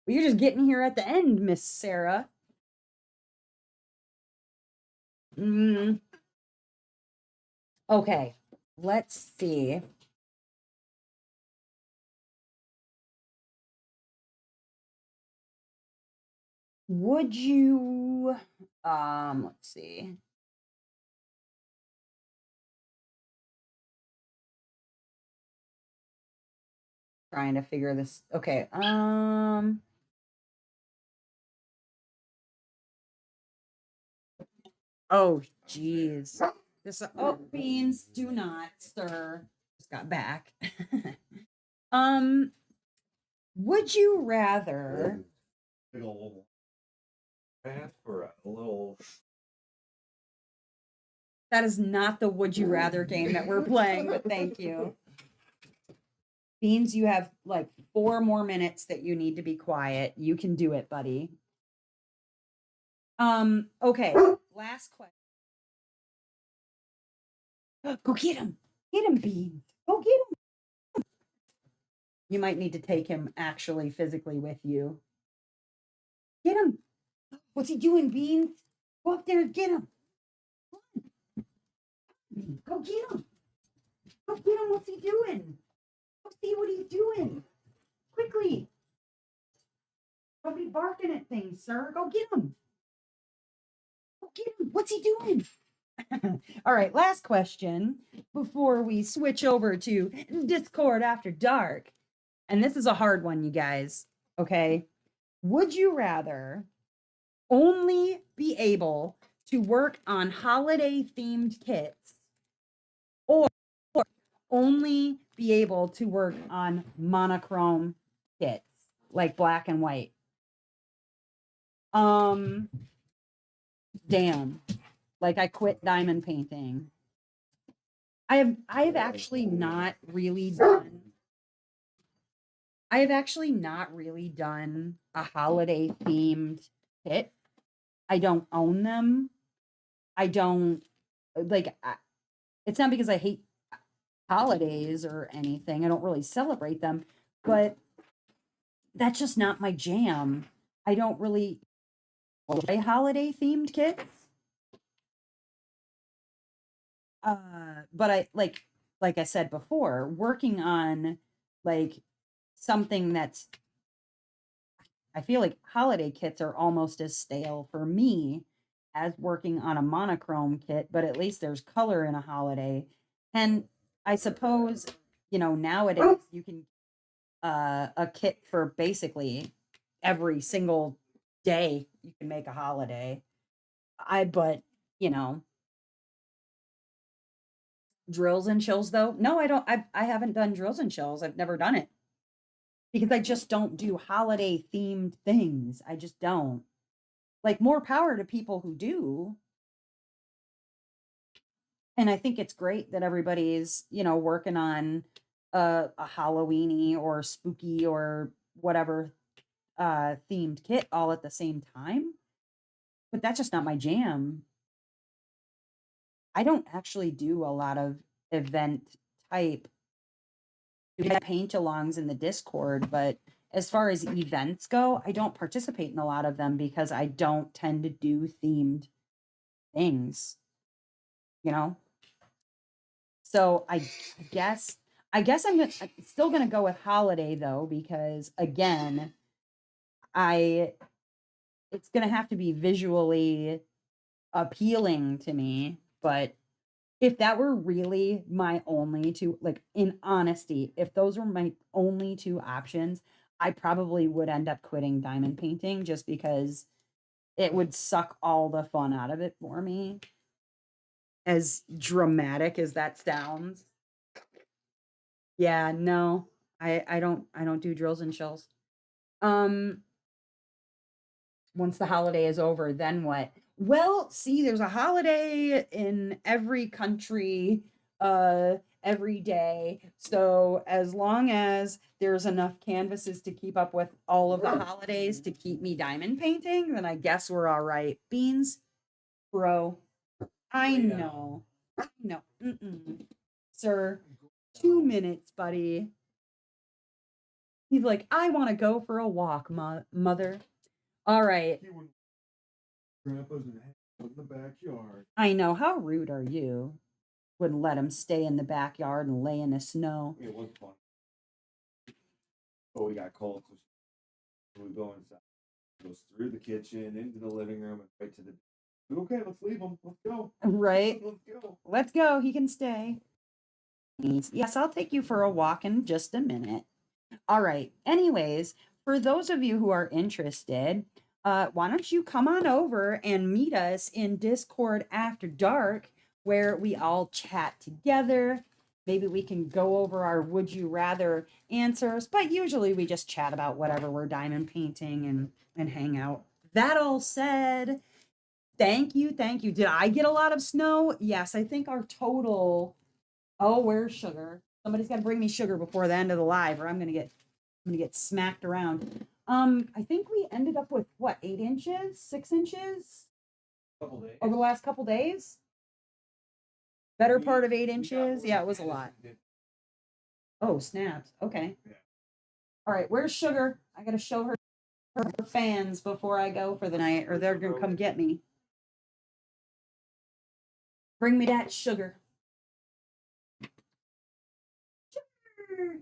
Well, you're just getting here at the end, Miss Sarah. Mm, okay. Let's see. Would you let's see. Trying to figure this. Okay. Oh, geez. This. Oh, beans. Do not, sir. Just got back. um. Would you rather? Big old path for a little. That is not the would you rather game that we're playing, but thank you. Beans, you have like 4 more minutes that you need to be quiet. You can do it, buddy. Okay. Last question. Go get him. Get him, Beans. Go get him. You might need to take him actually physically with you. Get him. What's he doing, Beans? Go up there and get him. Go get him. Go get him. What's he doing? Go see what he's doing. Quickly. Don't be barking at things, sir. Go get him. Go get him. What's he doing? All right, last question before we switch over to Discord After Dark. And this is a hard one, you guys. Okay. Would you rather only be able to work on holiday themed kits or only be able to work on monochrome kits like black and white? Um, damn. Like I quit diamond painting. I have actually not really done I have actually not really done a holiday themed kit. I don't own them. I don't like it's not because I hate holidays or anything. I don't really celebrate them, but that's just not my jam. I don't really enjoy holiday themed kits. But like I said before, working on like something that's I feel like holiday kits are almost as stale for me as working on a monochrome kit, but at least there's color in a holiday. And I suppose, nowadays you can a kit for basically every single day you can make a holiday. But you know, drills and chills though. No, I don't I haven't done drills and chills. I've never done it because I just don't do holiday themed things. I just don't. Like more power to people who do. And I think it's great that everybody's, working on a Halloweeny or spooky or whatever themed kit all at the same time. But that's just not my jam. I don't actually do a lot of event type paint alongs in the Discord, but as far as events go, I don't participate in a lot of them because I don't tend to do themed things, you know? So guess I'm still gonna go with holiday though, because again, I it's gonna have to be visually appealing to me. But if that were really my only two, like in honesty, if those were my only two options, I probably would end up quitting diamond painting just because it would suck all the fun out of it for me. As dramatic as that sounds. Yeah, no. I don't do drills and chills. Um, once the holiday is over, then what? Well, see, there's a holiday in every country, every day. So as long as there's enough canvases to keep up with all of the holidays to keep me diamond painting, then I guess we're all right. Beans, bro. I know. I know. Mm-mm. Sir, 2 minutes, buddy. He's like, I want to go for a walk, mother. All right. Grandpa's in the backyard. I know. How rude are you? Wouldn't let him stay in the backyard and lay in the snow. It was fun. Oh, we got cold. So we go inside. Goes through the kitchen, into the living room, and right to the. Okay, let's leave him. Let's go. Right? Let's go. Let's go. He can stay. Yes, I'll take you for a walk in just a minute. All right. Anyways, for those of you who are interested, why don't you come on over and meet us in Discord After Dark, where we all chat together. Maybe we can go over our would you rather answers, but usually we just chat about whatever we're diamond painting and hang out. That all said, thank you, thank you. Did I get a lot of snow? Yes, I think our total. Oh, where's sugar? Somebody's got to bring me sugar before the end of the live, or I'm gonna get smacked around. I think we ended up with what, 8 inches, 6 inches Couple days. over the last couple days. Better part of 8 inches. Yeah, it was a lot. Oh, snaps. Okay. Yeah. All right, where's sugar? I gotta show her fans before I go for the night, or they're gonna come get me. Bring me that sugar. Sugar.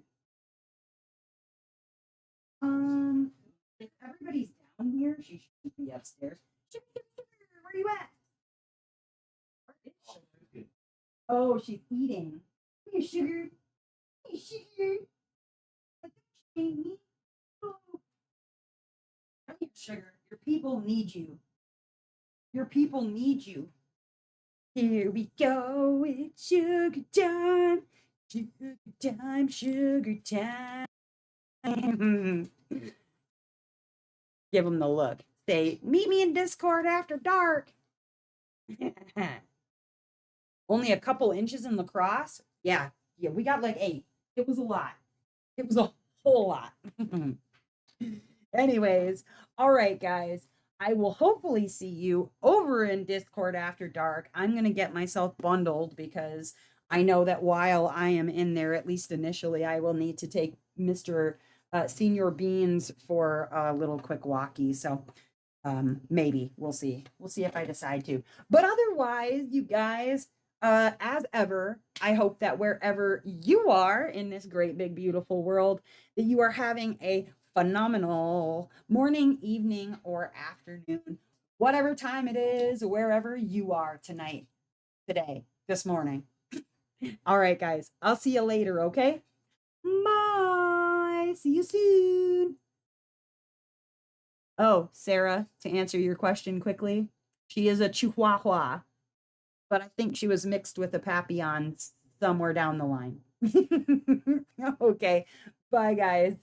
If everybody's down here, she should be upstairs. Sugar, sugar, sugar, where you at? Oh, she's eating. Hey, sugar. Hey, sugar. Amy. Oh, come here, sugar. Your people need you. Your people need you. Here we go. It's sugar time. Sugar time. Sugar time. Give them the look. Say, meet me in Discord after dark. Only a couple inches in lacrosse? Yeah. Yeah, we got like 8. It was a lot. It was a whole lot. Anyways, all right, guys. I will hopefully see you over in Discord after dark. I'm going to get myself bundled because I know that while I am in there, at least initially, I will need to take Mr. Senior Beans for a little quick walkie. So maybe we'll see. We'll see if I decide to. But otherwise, you guys, as ever, I hope that wherever you are in this great, big, beautiful world, that you are having a phenomenal morning, evening, or afternoon, whatever time it is, wherever you are tonight, today, this morning. All right, guys, I'll see you later, okay? Bye. See you soon. Oh, Sarah, to answer your question quickly, she is a Chihuahua, but I think she was mixed with a Papillon somewhere down the line. Okay. Bye, guys.